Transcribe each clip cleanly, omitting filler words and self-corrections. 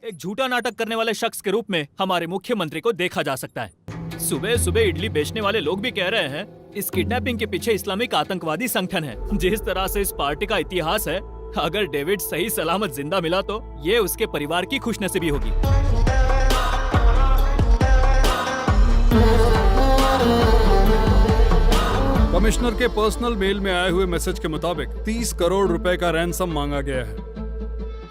एक झूठा नाटक करने वाले शख्स के रूप में हमारे मुख्यमंत्री को देखा जा सकता है। सुबह सुबह इडली बेचने वाले लोग भी कह रहे हैं इस किडनैपिंग के पीछे इस्लामिक आतंकवादी संगठन है। जिस तरह से इस पार्टी का इतिहास है, अगर डेविड सही सलामत जिंदा मिला तो ये उसके परिवार की खुशनसीबी होगी। कमिश्नर के पर्सनल मेल में आए हुए मैसेज के मुताबिक 30 करोड़ रुपए का रैंसम मांगा गया है।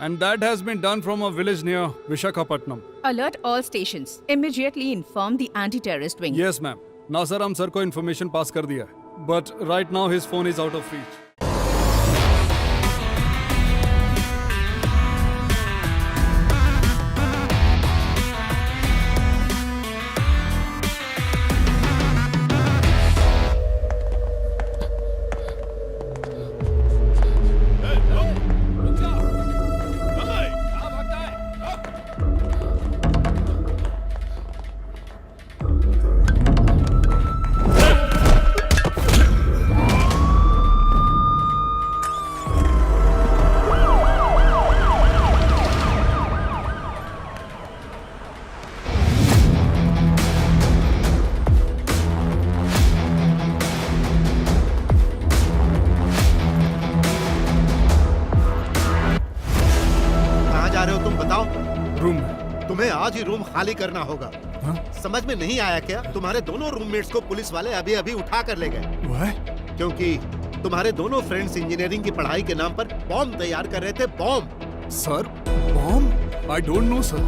And that has been done from a village near Visakhapatnam. Alert all stations. Immediately inform the anti-terrorist wing. Yes, ma'am. नासर हम सर को इन्फॉर्मेशन पास कर दिया है, but right now his phone is out of reach. Room में। तुम्हें आज ही room खाली करना होगा। हाँ? समझ में नहीं आया क्या? तुम्हारे दोनों रूममेट्स को पुलिस वाले अभी अभी उठा कर ले गए। क्योंकि तुम्हारे दोनों फ्रेंड्स इंजीनियरिंग की पढ़ाई के नाम पर बॉम्ब तैयार कर रहे थे। Bomb sir, bomb? I don't no sir.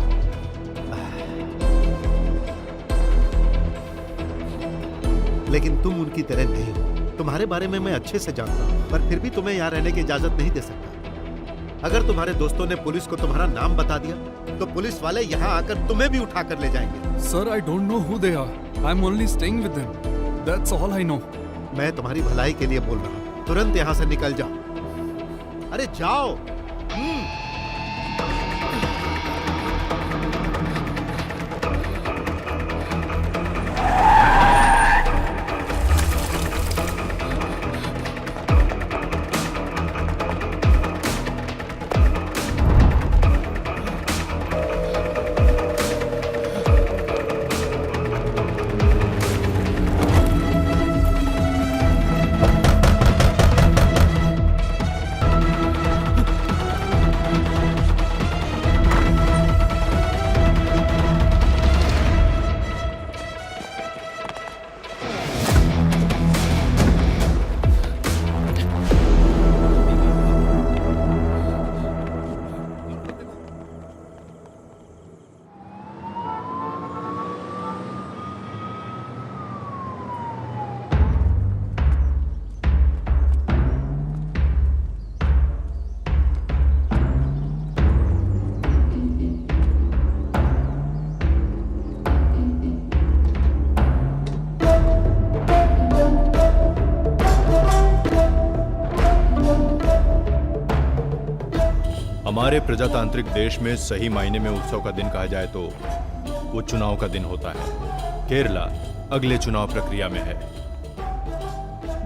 लेकिन तुम उनकी तरह नहीं हो। तुम्हारे बारे में मैं अच्छे से जानता हूँ, पर फिर भी तुम्हें यहाँ रहने की इजाजत नहीं दे सकता। अगर तुम्हारे दोस्तों ने पुलिस को तुम्हारा नाम बता दिया तो पुलिस वाले यहाँ आकर तुम्हें भी उठा कर ले जाएंगे। Sir, I don't know who they are. I am only staying with them. That's all I know. मैं तुम्हारी भलाई के लिए बोल रहा हूँ, तुरंत यहाँ से निकल जाओ। अरे जाओ। हमारे प्रजातांत्रिक देश में सही मायने में उत्सव का दिन कहा जाए तो वो चुनाव का दिन होता है। केरला अगले चुनाव प्रक्रिया में है।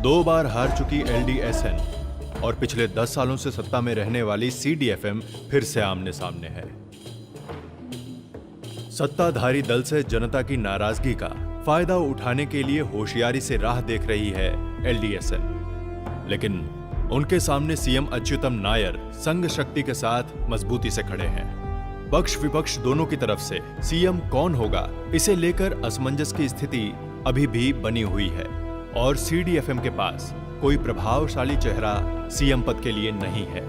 2 बार हार चुकी एलडीएसएन और पिछले 10 सालों से सत्ता में रहने वाली सीडीएफएम फिर से आमने सामने है। सत्ताधारी दल से जनता की नाराजगी का फायदा उठाने के लिए होशियारी से राह देख रही है एलडीएसएन, लेकिन उनके सामने सीएम अच्युतम नायर संघ शक्ति के साथ मजबूती से खड़े हैं। पक्ष विपक्ष दोनों की तरफ से सीएम कौन होगा, इसे लेकर असमंजस की स्थिति अभी भी बनी हुई है और सीडीएफएम के पास कोई प्रभावशाली चेहरा सीएम पद के लिए नहीं है।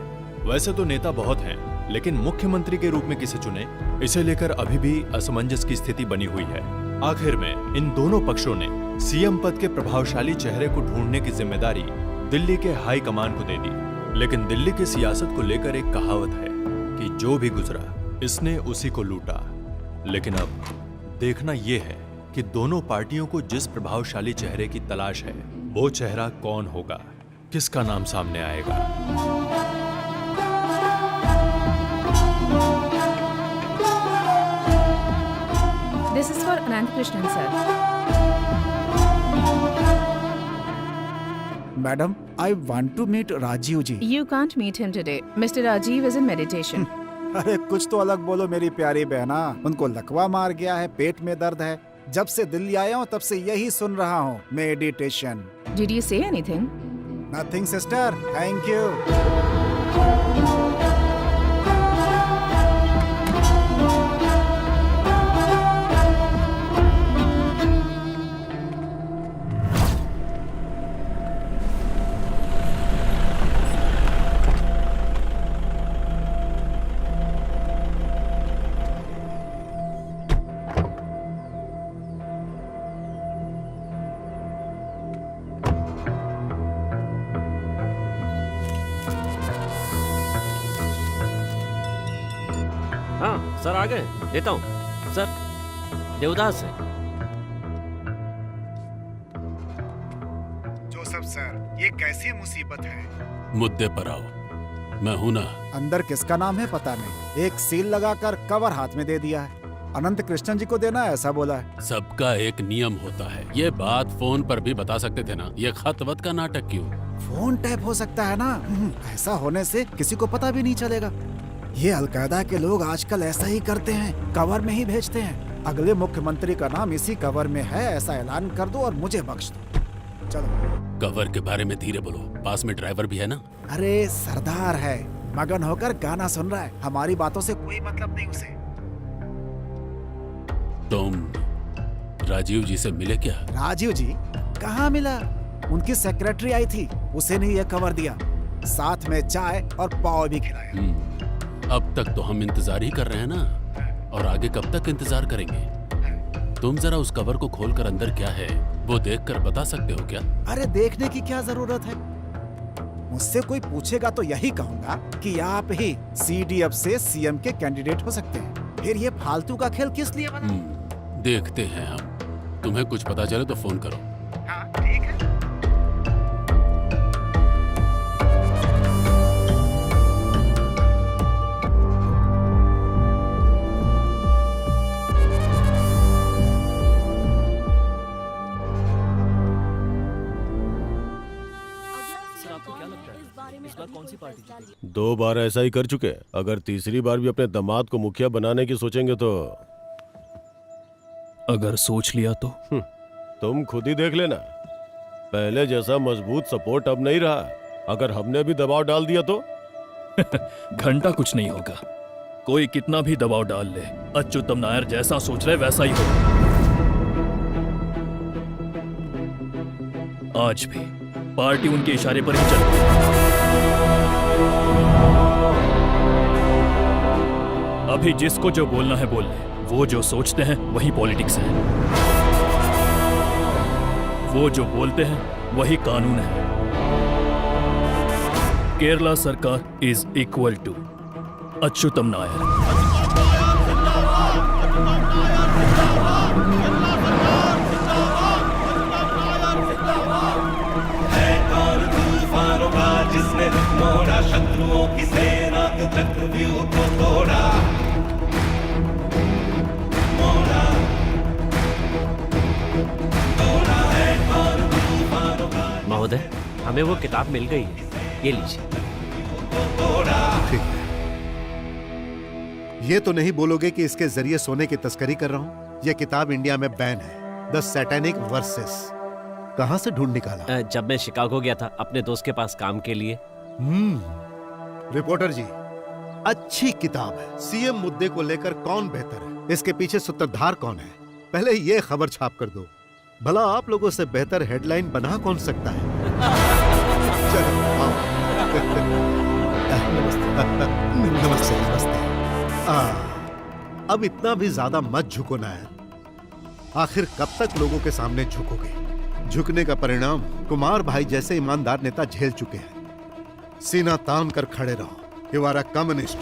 वैसे तो नेता बहुत हैं, लेकिन मुख्यमंत्री के रूप में किसे चुने, इसे लेकर अभी भी असमंजस की स्थिति बनी हुई है। आखिर में इन दोनों पक्षों ने सीएम पद के प्रभावशाली चेहरे को ढूंढने की जिम्मेदारी दिल्ली के हाई कमान को दे दी। लेकिन दिल्ली की सियासत को लेकर एक कहावत है कि जो भी गुजरा इसने उसी को लूटा। लेकिन अब देखना यह है कि दोनों पार्टियों को जिस प्रभावशाली चेहरे की तलाश है, वो चेहरा कौन होगा, किसका नाम सामने आएगा। This is for Anand Krishnan, sir. Madam, I want to meet Rajiv ji. You can't meet him today. Mr. Rajiv is in meditation. अरे कुछ तो अलग बोलो मेरी प्यारी बहना। उनको लकवा मार गया है, पेट में दर्द है। जब से दिल्ली आया हूँ तब से यही सुन रहा हूँ, meditation. Did you say anything? Nothing sister, thank you. हाँ सर, आ गए। देता हूँ सर, देवदास है। जोसेफ सर, ये कैसी मुसीबत है? मुद्दे पर आओ, मैं हूं ना। अंदर किसका नाम है पता नहीं। एक सील लगाकर कवर हाथ में दे दिया है। अनंत कृष्णन जी को देना है ऐसा बोला है। सबका एक नियम होता है। ये बात फोन पर भी बता सकते थे ना। ये खत वत का नाटक क्यों? फोन टैप हो सकता है ना। ऐसा होने से किसी को पता भी नहीं चलेगा। ये अलकायदा के लोग आजकल ऐसा ही करते हैं, कवर में ही भेजते हैं। अगले मुख्यमंत्री का नाम इसी कवर में है ऐसा ऐलान कर दो और मुझे बख्श दो। चलो। कवर के बारे में धीरे बोलो, पास में ड्राइवर भी है ना। अरे सरदार है, मगन होकर गाना सुन रहा है। हमारी बातों से कोई मतलब नहीं उसे। तुम राजीव जी से मिले क्या? राजीव जी कहाँ मिला? उनकी सेक्रेटरी आई थी, उसे नहीं ये कवर दिया, साथ में चाय और पाव भी खिलाया। अब तक तो हम इंतजार ही कर रहे हैं ना, और आगे कब तक इंतजार करेंगे? तुम जरा उस कवर को खोलकर अंदर क्या है वो देखकर बता सकते हो क्या? अरे देखने की क्या जरूरत है? मुझसे कोई पूछेगा तो यही कहूंगा कि आप ही CDF से CM के कैंडिडेट हो सकते हैं। फिर ये फालतू का खेल किस लिए बना? देखते हैं हम। तुम्हें कुछ पता चले तो फोन करो। हाँ ठीक है। सर आपको क्या लगता है इस बार कौन सी पार्टी जीतेगी? 2 बार ऐसा ही कर चुके हैं। अगर तीसरी बार भी अपने दामाद को मुखिया बनाने की सोचेंगे तो अगर सोच लिया तो तुम खुद ही देख लेना। पहले जैसा मजबूत सपोर्ट अब नहीं रहा। अगर हमने भी दबाव डाल दिया तो घंटा कुछ नहीं होगा। कोई कितना भी दबाव डाल ले, अच्युतम नायर जैसा सोच रहे वैसा ही होगा। आज भी पार्टी उनके इशारे पर ही चलती है। अभी जिसको जो बोलना है बोल ले। वो जो सोचते हैं वही पॉलिटिक्स है। वो जो बोलते हैं वही कानून है। केरला सरकार is equal to Achyutham Nair. जिसने मोड़ा शत्रुओं की सेना के चक्रव्यूह को तोड़ा, मोड़ा तोड़ा है और तूफानों का। महोदय, हमें वो किताब मिल गई है, ये लीजिए। ठीक है। ये तो नहीं बोलोगे कि इसके जरिए सोने की तस्करी कर रहा हूं? यह किताब इंडिया में बैन है। The satanic versus. कहां से ढूंढ निकाला? जब मैं शिकागो गया था अपने दोस्त के पास काम के लिए। रिपोर्टर जी, अच्छी किताब है। CM मुद्दे को लेकर कौन बेहतर है, इसके पीछे सूत्रधार कौन है, पहले ये खबर छाप कर दो। भला आप लोगों से बेहतर हेडलाइन बना कौन सकता है? चलो आओ। नमस्ते नमस्ते। अब इतना भी ज्यादा मत झुको नायर। आखिर कब तक लोगों के सामने झुकोगे? झुकने का परिणाम कुमार भाई जैसे ईमानदार नेता झेल चुके हैं। सीना तान कर खड़े रहो। You are a communist.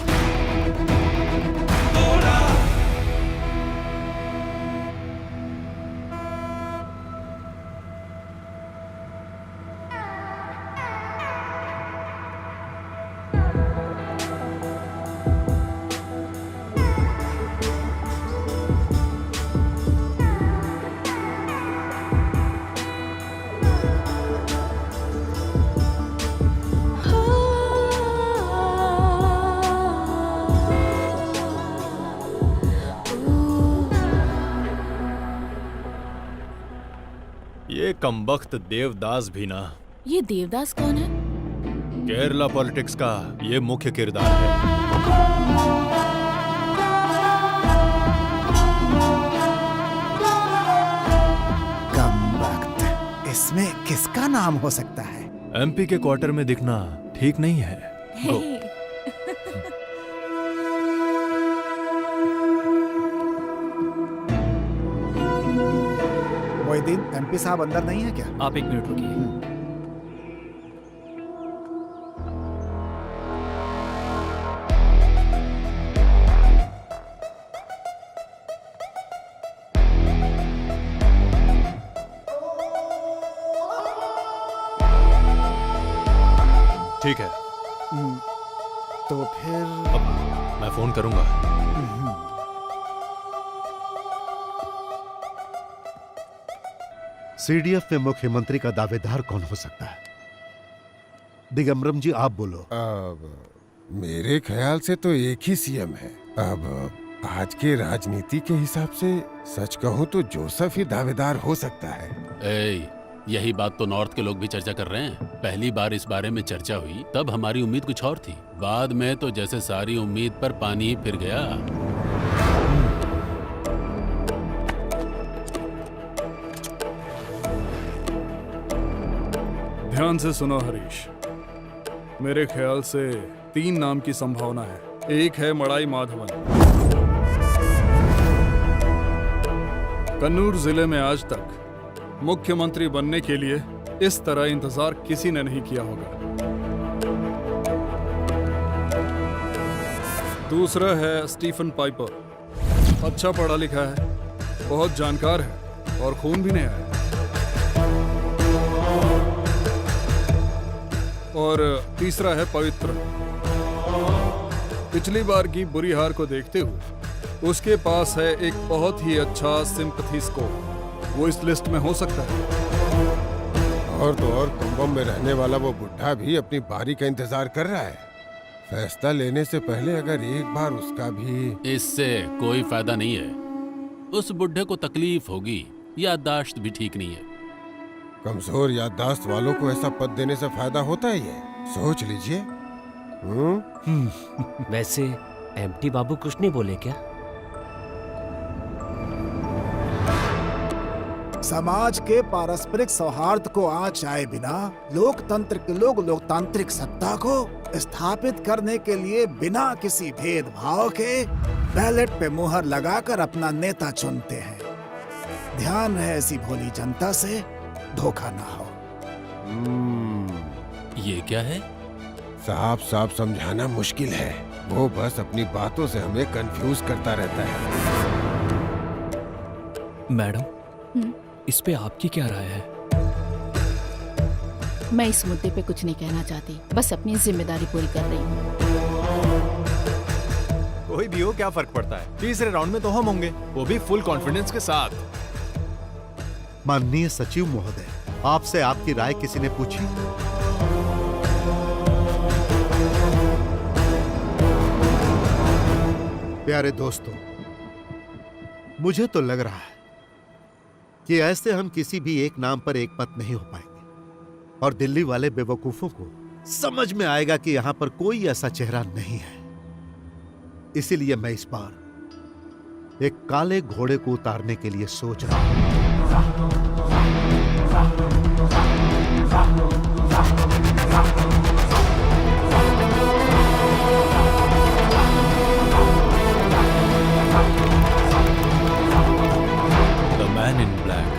ये कमबख्त देवदास भी ना, ये देवदास कौन है? केरला पॉलिटिक्स का ये मुख्य किरदार है। कमबख्त, इसमें किसका नाम हो सकता है? एमपी के क्वार्टर में दिखना ठीक नहीं है। गो। मोहिदीन, एमपी साहब अंदर नहीं है क्या? आप 1 मिनट रुकिए। ठीक है, तो फिर अब मैं फोन करूंगा। सीडीएफ में मुख्यमंत्री का दावेदार कौन हो सकता है? दिगंबरम जी, आप बोलो। अब मेरे ख्याल से तो एक ही सीएम है। अब आज के राजनीति के हिसाब से सच कहूं तो जोसेफ ही दावेदार हो सकता है। यही बात तो नॉर्थ के लोग भी चर्चा कर रहे हैं। पहली बार इस बारे में चर्चा हुई तब हमारी उम्मीद कुछ और थी, बाद में तो जैसे सारी उम्मीद पर पानी ही फिर गया। ध्यान से सुनो हरीश, मेरे ख्याल से 3 नाम की संभावना है। एक है मड़ाई माधवन। कन्नूर जिले में आज तक मुख्यमंत्री बनने के लिए इस तरह इंतजार किसी ने नहीं किया होगा। दूसरा है स्टीफन पाइपर। अच्छा पढ़ा लिखा है, बहुत जानकार है और खून भी नहीं आया। और तीसरा है पवित्र। पिछली बार की बुरी हार को देखते हुए उसके पास है एक बहुत ही अच्छा सिंपैथी स्कोर। वो इस लिस्ट में हो सकता है। और तो और कुंभम में रहने वाला वो बुढ़ा भी अपनी बारी का इंतजार कर रहा है। फैसला लेने से पहले अगर एक बार उसका भी। इससे कोई फायदा नहीं है। उस बुढ़े को तकलीफ होगी, याददाश्त भी ठीक नहीं है। कमजोर याददाश्त वालों को ऐसा पद देने से फायदा होता ही है, सोच लीजिए। वैसे एमटी बाबू कुछ नहीं बोले क्या? समाज के पारस्परिक सौहार्द को आँचाए बिना लोकतंत्र के लोग लोकतांत्रिक सत्ता को स्थापित करने के लिए बिना किसी भेदभाव के बैलेट पे मुहर लगाकर अपना नेता चुनते हैं। ध्यान है ऐसी भोली जनता से धोखा ना हो। ये क्या है? साफ साफ समझाना मुश्किल है, वो बस अपनी बातों से हमें कंफ्यूज करता रहता है। मैडम, इस पे आपकी क्या राय है? मैं इस मुद्दे पे कुछ नहीं कहना चाहती, बस अपनी जिम्मेदारी पूरी कर रही हूँ। कोई भी हो, क्या फर्क पड़ता है? तीसरे राउंड में तो हम होंगे, वो भी फुल कॉन्फिडेंस के साथ। माननीय सचिव महोदय, आपसे आपकी राय किसी ने पूछी? प्यारे दोस्तों, मुझे तो लग रहा है कि ऐसे हम किसी भी एक नाम पर एक मत नहीं हो पाएंगे और दिल्ली वाले बेवकूफों को समझ में आएगा कि यहां पर कोई ऐसा चेहरा नहीं है। इसीलिए मैं इस बार एक काले घोड़े को उतारने के लिए सोच रहा हूं। The man in black.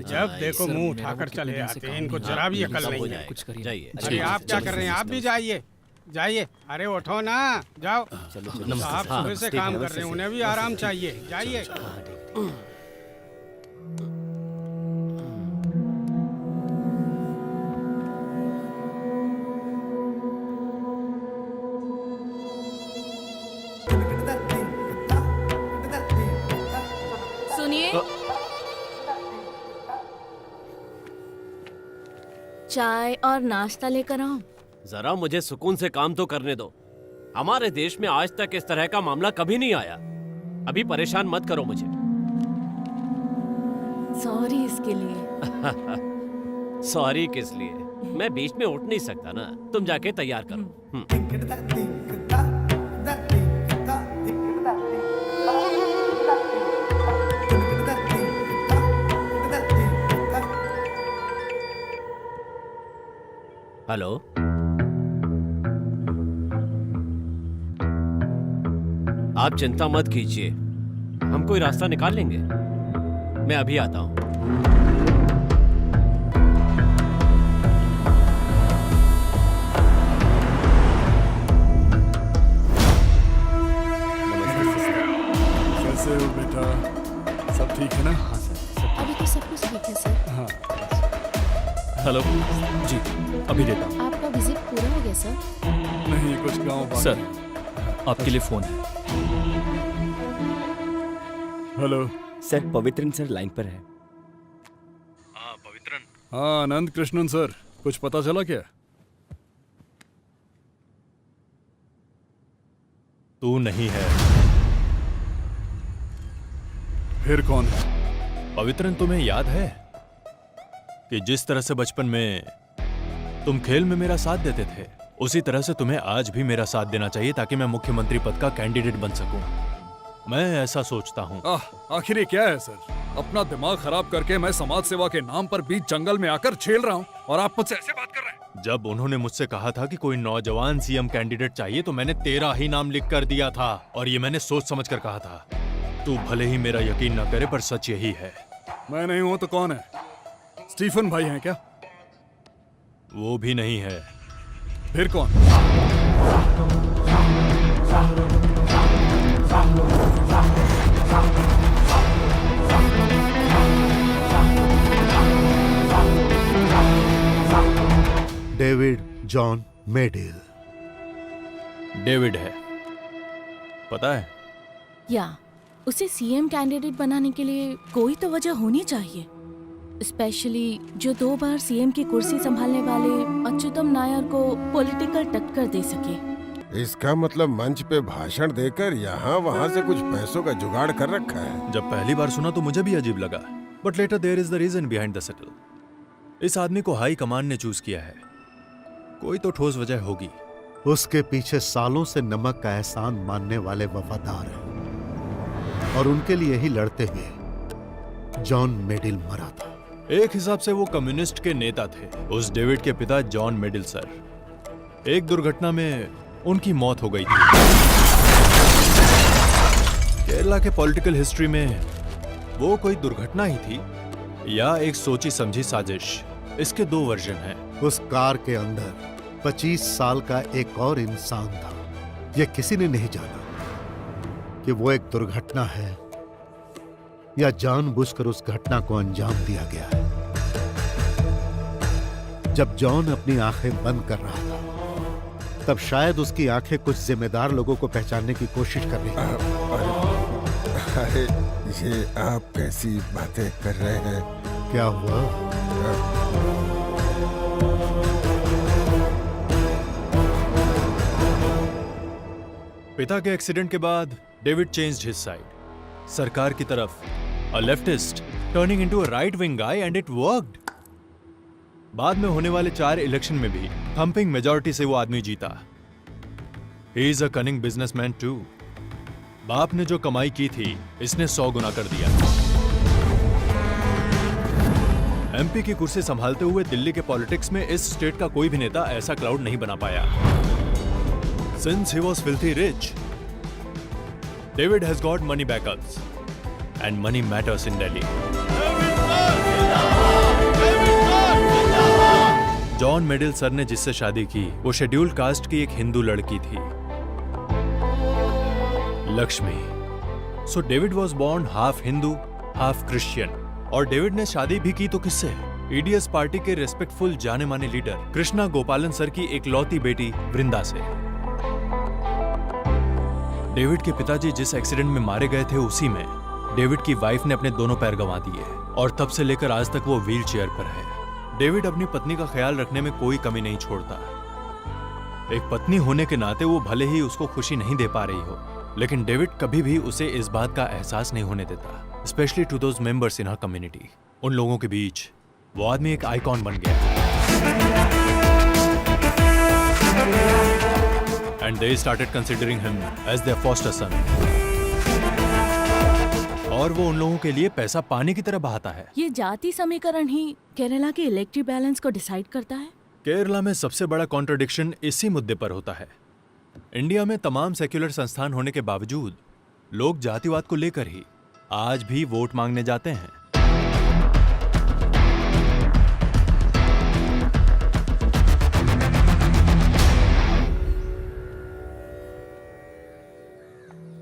जब देखो मुंह उठाकर चले आते हैं, इनको जरा भी अकल नहीं है। कुछ करिए। अरे आप क्या कर रहे हैं? आप भी जाइए जाइए। अरे उठो ना, जाओ। आप सुबह से काम कर रहे हैं, उन्हें भी आराम चाहिए। जाइए। सुनिए, चाय और नाश्ता लेकर आओ। जरा मुझे सुकून से काम तो करने दो। हमारे देश में आज तक इस तरह का मामला कभी नहीं आया। अभी परेशान मत करो मुझे। सॉरी इसके लिए। सॉरी किस लिए? मैं बीच में उठ नहीं सकता ना। तुम जाके तैयार करो। हेलो, आप चिंता मत कीजिए, हम कोई रास्ता निकाल लेंगे। मैं अभी आता हूं। कैसे हो बेटा? सब ठीक है ना? हाँ सर, अभी तो सब कुछ ठीक है सर। हाँ। हेलो जी, अभी देता हूँ। आपका विजिट पूरा हो गया सर? नहीं, कुछ गांव बाकी। सर, आपके लिए फोन है। Hello sir, Pavithran sir line पर है। हाँ पवित्रन। हाँ आनंद कृष्णन सर, कुछ पता चला क्या? तू नहीं है। फिर कौन है? पवित्रन, तुम्हें याद है कि जिस तरह से बचपन में तुम खेल में मेरा साथ देते थे, उसी तरह से तुम्हें आज भी मेरा साथ देना चाहिए ताकि मैं मुख्यमंत्री पद का कैंडिडेट बन सकूं। मैं ऐसा सोचता हूं। आखिर ये क्या है सर? अपना दिमाग खराब करके मैं समाज सेवा के नाम पर बीच जंगल में आकर झेल रहा हूं और आप मुझसे ऐसे बात कर रहे हैं? जब उन्होंने मुझसे कहा था कि कोई नौजवान सीएम कैंडिडेट चाहिए तो मैंने तेरा ही नाम लिख कर दिया था, और ये मैंने सोच समझ कर कहा था। तू भले ही मेरा यकीन न करे, पर सच यही है। मैं नहीं हूं तो कौन है? स्टीफन भाई हैं क्या? वो भी नहीं है। फिर कौन? David John मेडिल। डेविड है, पता है? या उसे सीएम कैंडिडेट बनाने के लिए कोई तो वजह होनी चाहिए, स्पेशली जो 2 बार सीएम की कुर्सी संभालने वाले अच्युतम नायर को पॉलिटिकल टक्कर दे सके। इसका मतलब मंच पे भाषण देकर यहाँ वहाँ से कुछ पैसों का जुगाड़ कर रखा है। जब पहली बार सुना तो मुझे भी अजीब लगा, but later there is the reason behind the settle. इस आदमी को हाई कमान ने चूज किया है, कोई तो ठोस वजह होगी। उसके पीछे सालों से नमक का एहसान मानने वाले वफादार हैं, और उनके लिए ही लड़ते हुए जॉन मेडिल मरा था। एक हिसाब से वो कम्युनिस्ट के नेता थे। उस डेविड के पिता जॉन मेडिल सर, एक दुर्घटना में उनकी मौत हो गई थी। केरला के पॉलिटिकल हिस्ट्री में वो कोई दुर्घटना ही थी या एक सोची समझी साजिश, इसके 2 वर्जन हैं। उस कार के अंदर 25 साल का एक और इंसान था। यह किसी ने नहीं जाना कि वो एक दुर्घटना है या जानबूझकर उस घटना को अंजाम दिया गया है। जब जॉन अपनी आंखें बंद कर रहा था, तब शायद उसकी आंखें कुछ जिम्मेदार लोगों को पहचानने की कोशिश कर रही थी। अरे ये आप कैसी बातें कर रहे हैं? क्या हुआ? पिता के एक्सीडेंट के बाद डेविड चेंज्ड हिज साइड। सरकार की तरफ, a leftist turning into a right wing guy, and it worked. बाद में होने वाले 4 इलेक्शन में भी थम्पिंग मेजॉरिटी से वो आदमी जीता। He is a cunning businessman too. बाप ने जो कमाई की थी, इसने 100 गुना कर दिया। एमपी की कुर्सी संभालते हुए दिल्ली के पॉलिटिक्स में इस स्टेट का कोई भी नेता ऐसा क्राउड नहीं बना पाया। Since he was filthy rich, David has got money backups, and money matters in Delhi. John Medal sir ने जिससे शादी की, वो शेड्यूल्ड कास्ट की एक हिंदू लड़की थी, Lakshmi. So David was born half Hindu half Christian. और डेविड ने शादी भी की तो किससे? ईडीएस पार्टी के रेस्पेक्टफुल जाने माने लीडर कृष्णा गोपालन सर की एकलौती बेटी वृंदा से। डेविड के पिताजी जिस एक्सीडेंट में मारे गए थे, उसी में डेविड की वाइफ ने अपने दोनों पैर गंवा दिए, और तब से लेकर आज तक वो व्हील चेयर पर है। डेविड अपनी पत्नी का ख्याल रखने में कोई कमी नहीं छोड़ता। एक पत्नी होने के नाते वो भले ही उसको खुशी नहीं दे पा रही हो, लेकिन डेविड कभी भी उसे इस बात का एहसास नहीं होने देता, specially to those members in her community. उन लोगों के बीच वो आदमी एक आइकॉन बन गया and they started considering him as their foster son. और वो उन लोगों के लिए पैसा पानी की तरह बहाता है। ये जाति समीकरण ही केरला के इलेक्ट्रिक बैलेंस को डिसाइड करता है। केरला में सबसे बड़ा कॉन्ट्रडिक्शन इसी मुद्दे पर होता है। इंडिया में तमाम सेक्युलर संस्थान होने के बावजूद लोग जातिवाद को लेकर ही आज भी वोट मांगने जाते हैं।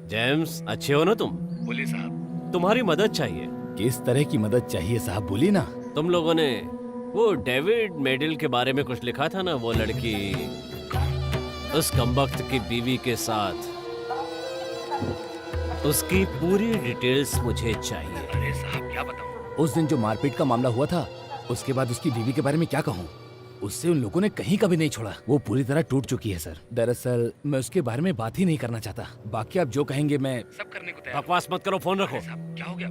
जेम्स, अच्छे हो ना तुम? बोलिए साहब। तुम्हारी मदद चाहिए। किस तरह की मदद चाहिए साहब, बोलिए ना। तुम लोगों ने वो डेविड मेडल के बारे में कुछ लिखा था ना, वो लड़की उस कमबख्त की बीवी के साथ, उसकी पूरी डिटेल्स मुझे चाहिए। अरे साहब क्या बताऊं? उस दिन जो मारपीट का मामला हुआ था, उसके बाद उसकी बीवी के बारे में क्या कहूं? उससे उन लोगों ने कहीं कभी नहीं छोड़ा। वो पूरी तरह टूट चुकी है सर। दरअसल मैं उसके बारे में बात ही नहीं करना चाहता। बाकी आप जो कहेंगे मैं सब करने को तैयार। बकवास मत करो, फोन रखो। क्या हो गया?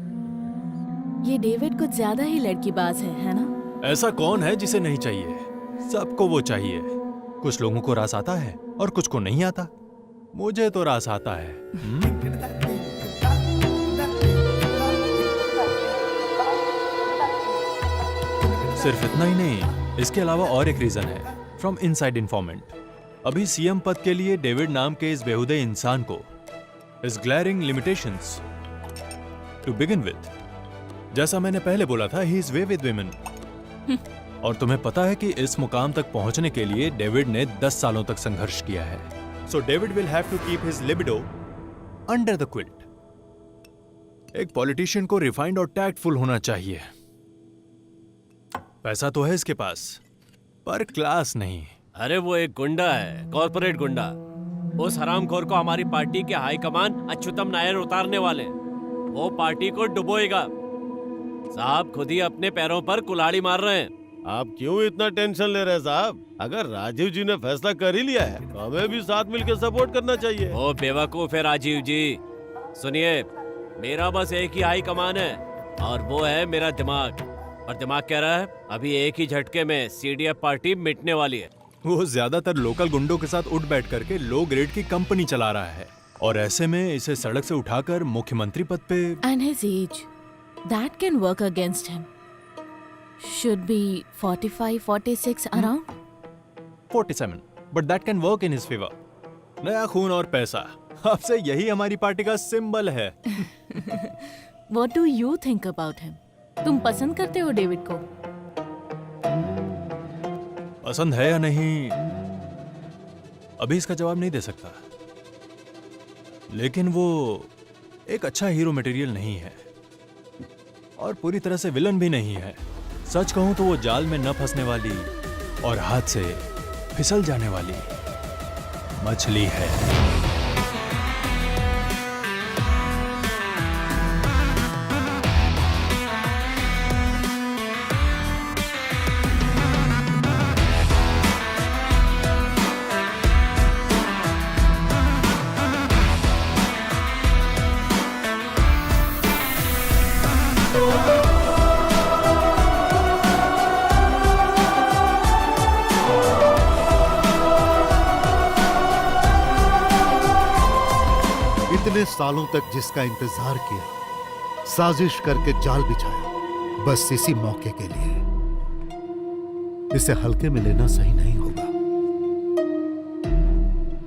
ये डेविड कुछ ज्यादा ही लड़कीबाज है ना? ऐसा कौन है जिसे नहीं चाहिए? सबको वो चाहिए। कुछ लोगों को रास आता है और कुछ को नहीं आता। मुझे तो रास आता है। सिर्फ इतना ही नहीं, इसके अलावा और एक रीजन है फ्रॉम इनसाइड इन्फॉर्मेंट। अभी सीएम पद के लिए डेविड नाम के इस बेहुदे इंसान को इस glaring limitations to begin with. जैसा मैंने पहले बोला था, he is way with women. और तुम्हें पता है कि इस मुकाम तक पहुंचने के लिए डेविड ने 10 सालों तक संघर्ष किया है। So David will have to keep his libido under the quilt. एक पॉलिटिशियन को रिफाइंड और टैक्टफुल होना चाहिए। पैसा तो है इसके पास, पर क्लास नहीं। अरे वो एक गुंडा है, कॉर्पोरेट गुंडा। उस हरामखोर को हमारी पार्टी के हाईकमान अच्युतम नायर उतारने वाले। वो पार्टी को डुबोएगा। साहब खुद ही अपने पैरों पर कुल्हाड़ी मार रहे हैं। आप क्यों इतना टेंशन ले रहे हैं साहब? अगर राजीव जी ने फैसला कर ही लिया है तो हमें भी साथ मिलकर सपोर्ट करना चाहिए। ओ बेवकूफ है राजीव जी। सुनिए, मेरा बस एक ही हाई कमान है और वो है मेरा दिमाग। और दिमाग कह रहा है अभी एक ही झटके में सीडीएफ पार्टी मिटने वाली है। वो ज्यादातर लोकल गुंडों के साथ उठ बैठ करके लो ग्रेड की कंपनी चला रहा है, और ऐसे में इसे सड़क से उठाकर मुख्यमंत्री पद पे। And his age, that can work against him. Should be 45, 46 around. 47, but that can work in his favor. नया खून और पैसा, अब से यही हमारी पार्टी का सिंबल है। What do you think about him? तुम पसंद करते हो डेविड को? पसंद है या नहीं, अभी इसका जवाब नहीं दे सकता। लेकिन वो एक अच्छा हीरो मटेरियल नहीं है और पूरी तरह से विलन भी नहीं है। सच कहूं तो वो जाल में न फंसने वाली और हाथ से फिसल जाने वाली मछली है। इतने सालों तक जिसका इंतजार किया, साजिश करके जाल बिछाया, बस इसी मौके के लिए। इसे हल्के में लेना सही नहीं होगा,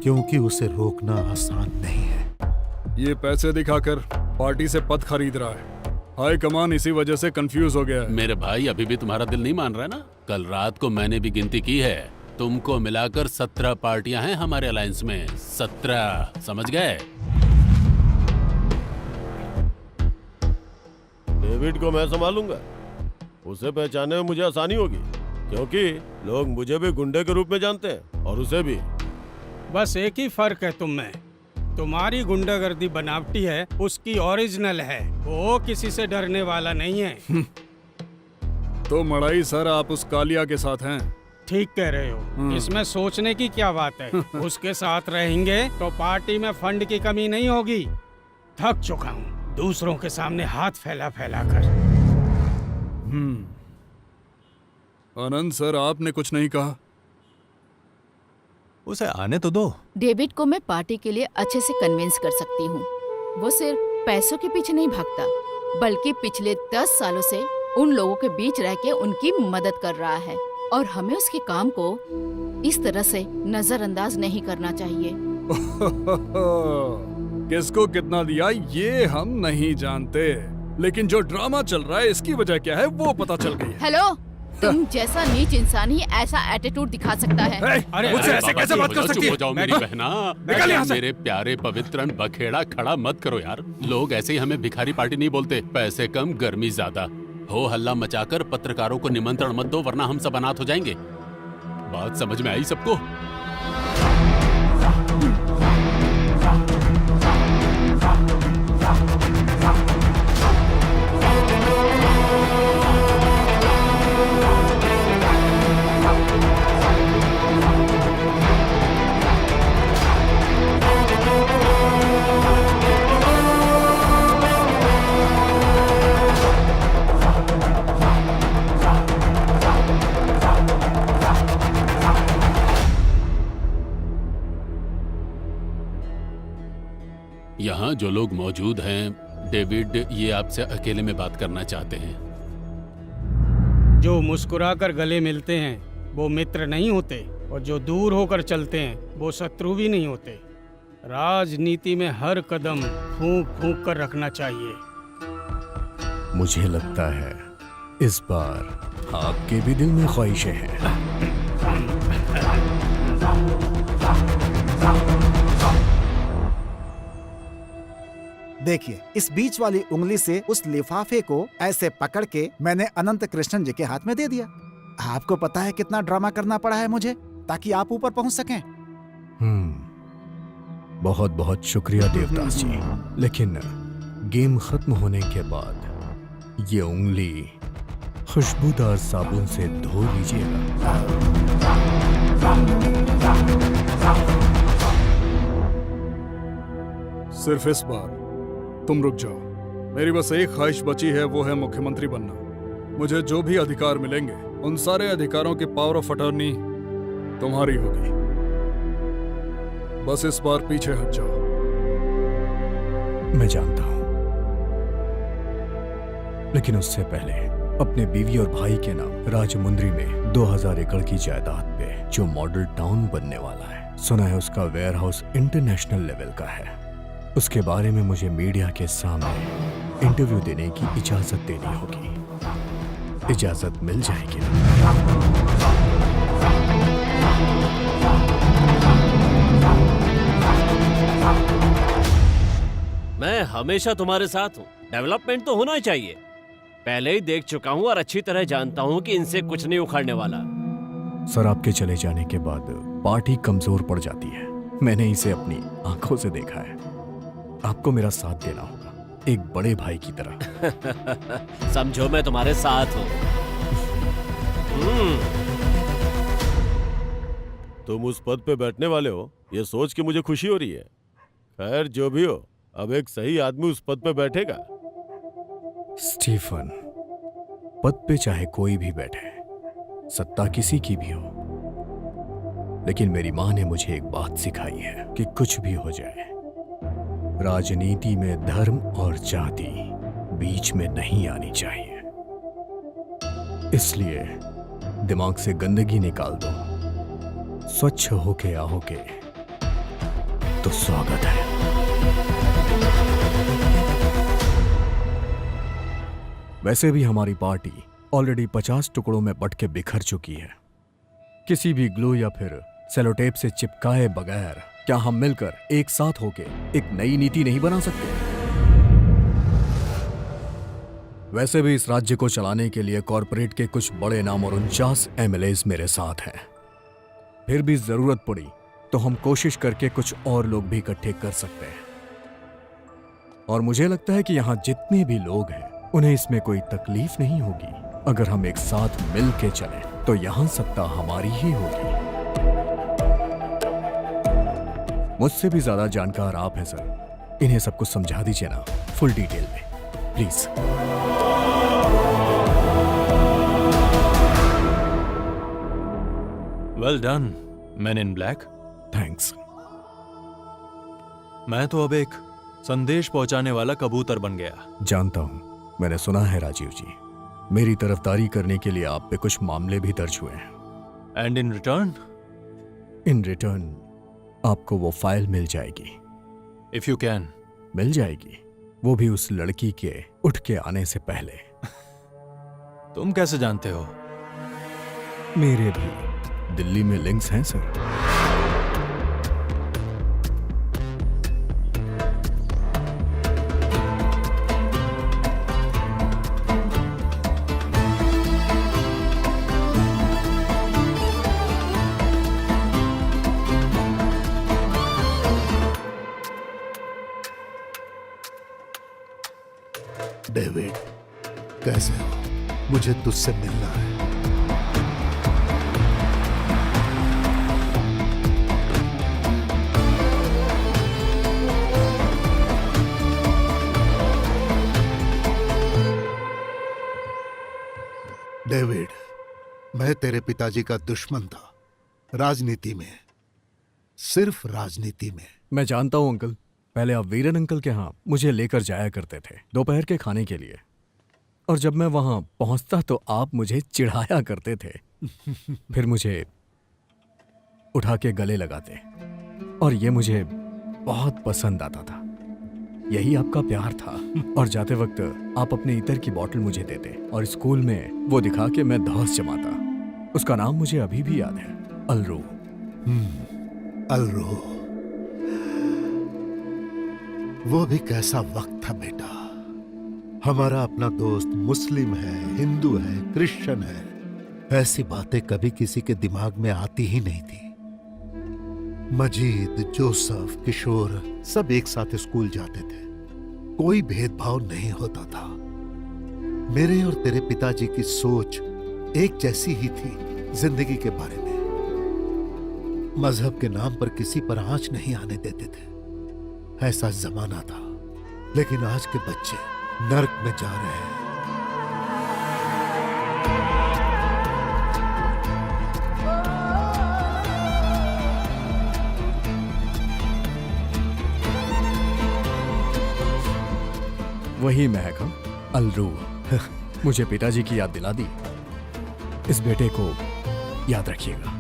क्योंकि उसे रोकना आसान नहीं है। ये पैसे दिखाकर पार्टी से पद खरीद रहा है। हाई कमान इसी वजह से कंफ्यूज हो गया है। मेरे भाई, अभी भी तुम्हारा दिल नहीं मान रहा है ना? कल रात को मैंने भी गिनती की है, तुमको मिलाकर 17 पार्टियां हैं हमारे अलायंस में। 17, समझ गए? डेविड को मैं संभालूंगा। उसे पहचानने में मुझे आसानी होगी, क्योंकि लोग मुझे भी गुंडे के रूप में जानते हैं और उसे भी। बस एक ही फर्क है तुम में। तुम्हारी गुंडागर्दी बनावटी है, उसकी ओरिजिनल है। वो किसी से डरने वाला नहीं है। तो मड़ाई सर, आप उस कालिया के साथ हैं? ठीक कह रहे हो, इसमें सोचने की क्या बात है। उसके साथ रहेंगे तो पार्टी में फंड की कमी नहीं होगी। थक चुका हूँ दूसरों के सामने हाथ फैला फैला कर। आनंद सर, आपने कुछ नहीं कहा। उसे आने तो दो। डेविड को मैं पार्टी के लिए अच्छे से कन्विंस कर सकती हूँ। वो सिर्फ पैसों के पीछे नहीं भागता, बल्कि पिछले 10 सालों से उन लोगों के बीच रह के उनकी मदद कर रहा है, और हमें उसके काम को इस तरह से नजरअंदाज नहीं करना चाहिए। किसको कितना दिया ये हम नहीं जानते, लेकिन जो ड्रामा चल रहा है इसकी वजह क्या है वो पता चल गई है। हेलो, तुम जैसा नीच इंसान ही ऐसा एटीट्यूड दिखा सकता है। अरे मुझसे ऐसे कैसे बात कर सकती है? चुप हो जाओ मेरी बहना। निकल यहाँ से। मेरे प्यारे पवित्र बखेड़ा खड़ा मत करो यार। लोग ऐसे ही हमें भिखारी पार्टी नहीं बोलते। पैसे कम गर्मी ज्यादा। हो हल्ला मचाकर पत्रकारों को निमंत्रण मत दो, वरना हम सब अनाथ हो जाएंगे। बात समझ में आई सबको? यहाँ जो लोग मौजूद हैं, डेविड ये आपसे अकेले में बात करना चाहते हैं। जो मुस्कुराकर गले मिलते हैं वो मित्र नहीं होते, और जो दूर होकर चलते हैं वो शत्रु भी नहीं होते। राजनीति में हर कदम फूंक फूंक कर रखना चाहिए। मुझे लगता है इस बार आपके भी दिल में ख्वाहिशें हैं। देखिए, इस बीच वाली उंगली से उस लिफाफे को ऐसे पकड़ के मैंने अनंत कृष्णन जी के हाथ में दे दिया। आपको पता है कितना ड्रामा करना पड़ा है मुझे, ताकि आप ऊपर पहुंच सकें। बहुत बहुत शुक्रिया देवदास जी, लेकिन गेम खत्म होने के बाद ये उंगली खुशबूदार साबुन से धो लीजिएगा। सिर्फ इस बार तुम रुक जाओ। मेरी बस एक ख्वाहिश बची है, वो है मुख्यमंत्री बनना। मुझे जो भी अधिकार मिलेंगे उन सारे अधिकारों की पावर ऑफ अटॉर्नी तुम्हारी होगी। बस इस बार पीछे हट जाओ। मैं जानता हूं, लेकिन उससे पहले अपने बीवी और भाई के नाम राजमुंद्री में 2000 एकड़ की जायदाद पे जो मॉडल टाउन बनने वाला है, सुना है उसका वेयर हाउस इंटरनेशनल लेवल का है। उसके बारे में मुझे मीडिया के सामने इंटरव्यू देने की इजाजत देनी होगी। इजाजत मिल जाएगी? मैं हमेशा तुम्हारे साथ हूँ। डेवलपमेंट तो होना ही चाहिए। पहले ही देख चुका हूँ और अच्छी तरह जानता हूँ कि इनसे कुछ नहीं उखाड़ने वाला। सर, आपके चले जाने के बाद पार्टी कमजोर पड़ जाती है। मैंने इसे अपनी आंखों से देखा है। आपको मेरा साथ देना होगा, एक बड़े भाई की तरह। समझो मैं तुम्हारे साथ हूँ। तुम उस पद पे बैठने वाले हो, ये सोच के मुझे खुशी हो रही है। खैर जो भी हो, अब एक सही आदमी उस पद पे बैठेगा। स्टीफन, पद पे चाहे कोई भी बैठे, सत्ता किसी की भी हो, लेकिन मेरी माँ ने मुझे एक बात सिखाई है कि कुछ भी हो जाए, राजनीति में धर्म और जाति बीच में नहीं आनी चाहिए। इसलिए दिमाग से गंदगी निकाल दो, स्वच्छ होके आओगे तो स्वागत है। वैसे भी हमारी पार्टी ऑलरेडी 50 टुकड़ों में बट के बिखर चुकी है। किसी भी ग्लू या फिर सेलोटेप से चिपकाए बगैर क्या हम मिलकर एक साथ होके एक नई नीति नहीं बना सकते? वैसे भी इस राज्य को चलाने के लिए कॉरपोरेट के कुछ बड़े नाम और 49 एमएलएज मेरे साथ हैं। फिर भी जरूरत पड़ी तो हम कोशिश करके कुछ और लोग भी इकट्ठे कर सकते हैं। और मुझे लगता है कि यहां जितने भी लोग हैं उन्हें इसमें कोई तकलीफ नहीं होगी अगर हम एक साथ मिल के चलें। तो यहाँ सत्ता हमारी ही होगी। मुझसे भी ज्यादा जानकार आप हैं सर। इन्हें सब कुछ समझा दीजिए ना, फुल डिटेल में please. Well done man in black. Thanks. मैं तो अब एक संदेश पहुंचाने वाला कबूतर बन गया। जानता हूं, मैंने सुना है राजीव जी, मेरी तरफदारी करने के लिए आप पे कुछ मामले भी दर्ज हुए हैं। And in return? In return आपको वो फाइल मिल जाएगी। If you can. मिल जाएगी, वो भी उस लड़की के उठ के आने से पहले। तुम कैसे जानते हो? मेरे भी दिल्ली में लिंक्स हैं सर। डेविड, कैसे हो? मुझे तुझसे मिलना है। डेविड, मैं तेरे पिताजी का दुश्मन था, राजनीति में, सिर्फ राजनीति में। मैं जानता हूं अंकल, पहले आप वीरन अंकल के यहाँ मुझे लेकर जाया करते थे दोपहर के खाने के लिए, और जब मैं वहां पहुंचता तो आप मुझे चिढ़ाया करते थे। फिर मुझे उठा के गले लगाते, और ये मुझे बहुत पसंद आता था। यही आपका प्यार था। और जाते वक्त आप अपने इतर की बोतल मुझे देते, और स्कूल में वो दिखा के मैं धौंस जमाता। उसका नाम मुझे अभी भी याद है, अलरू। अलरू, वो भी कैसा वक्त था बेटा। हमारा अपना दोस्त मुस्लिम है, हिंदू है, क्रिश्चियन है, ऐसी बातें कभी किसी के दिमाग में आती ही नहीं थी। मजीद, जोसेफ, किशोर सब एक साथ स्कूल जाते थे, कोई भेदभाव नहीं होता था। मेरे और तेरे पिताजी की सोच एक जैसी ही थी जिंदगी के बारे में। मजहब के नाम पर किसी पर आंच नहीं आने देते थे, ऐसा जमाना था। लेकिन आज के बच्चे नर्क में जा रहे हैं। वही महक, अलरू। मुझे पिताजी की याद दिला दी। इस बेटे को याद रखिएगा।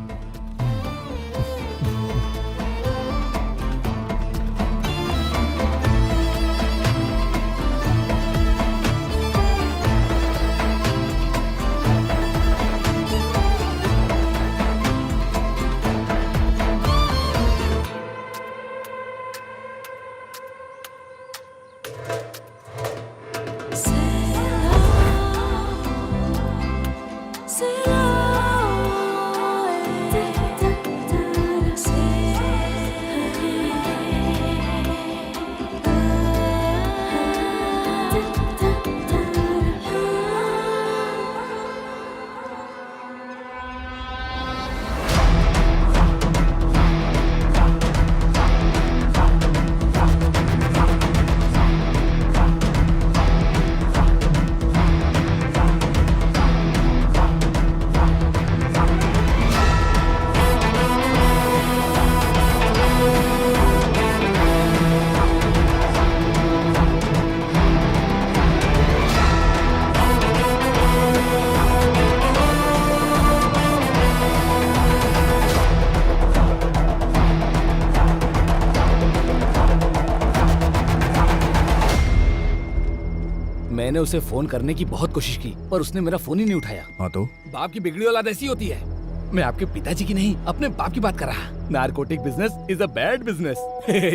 मैंने उसे फोन करने की बहुत कोशिश की, पर उसने मेरा फोन ही नहीं उठाया। हाँ तो? बाप की बिगड़ी औलाद ऐसी होती है। मैं आपके पिताजी की नहीं, अपने बाप की बात कर रहा। Narcotic business is a bad business.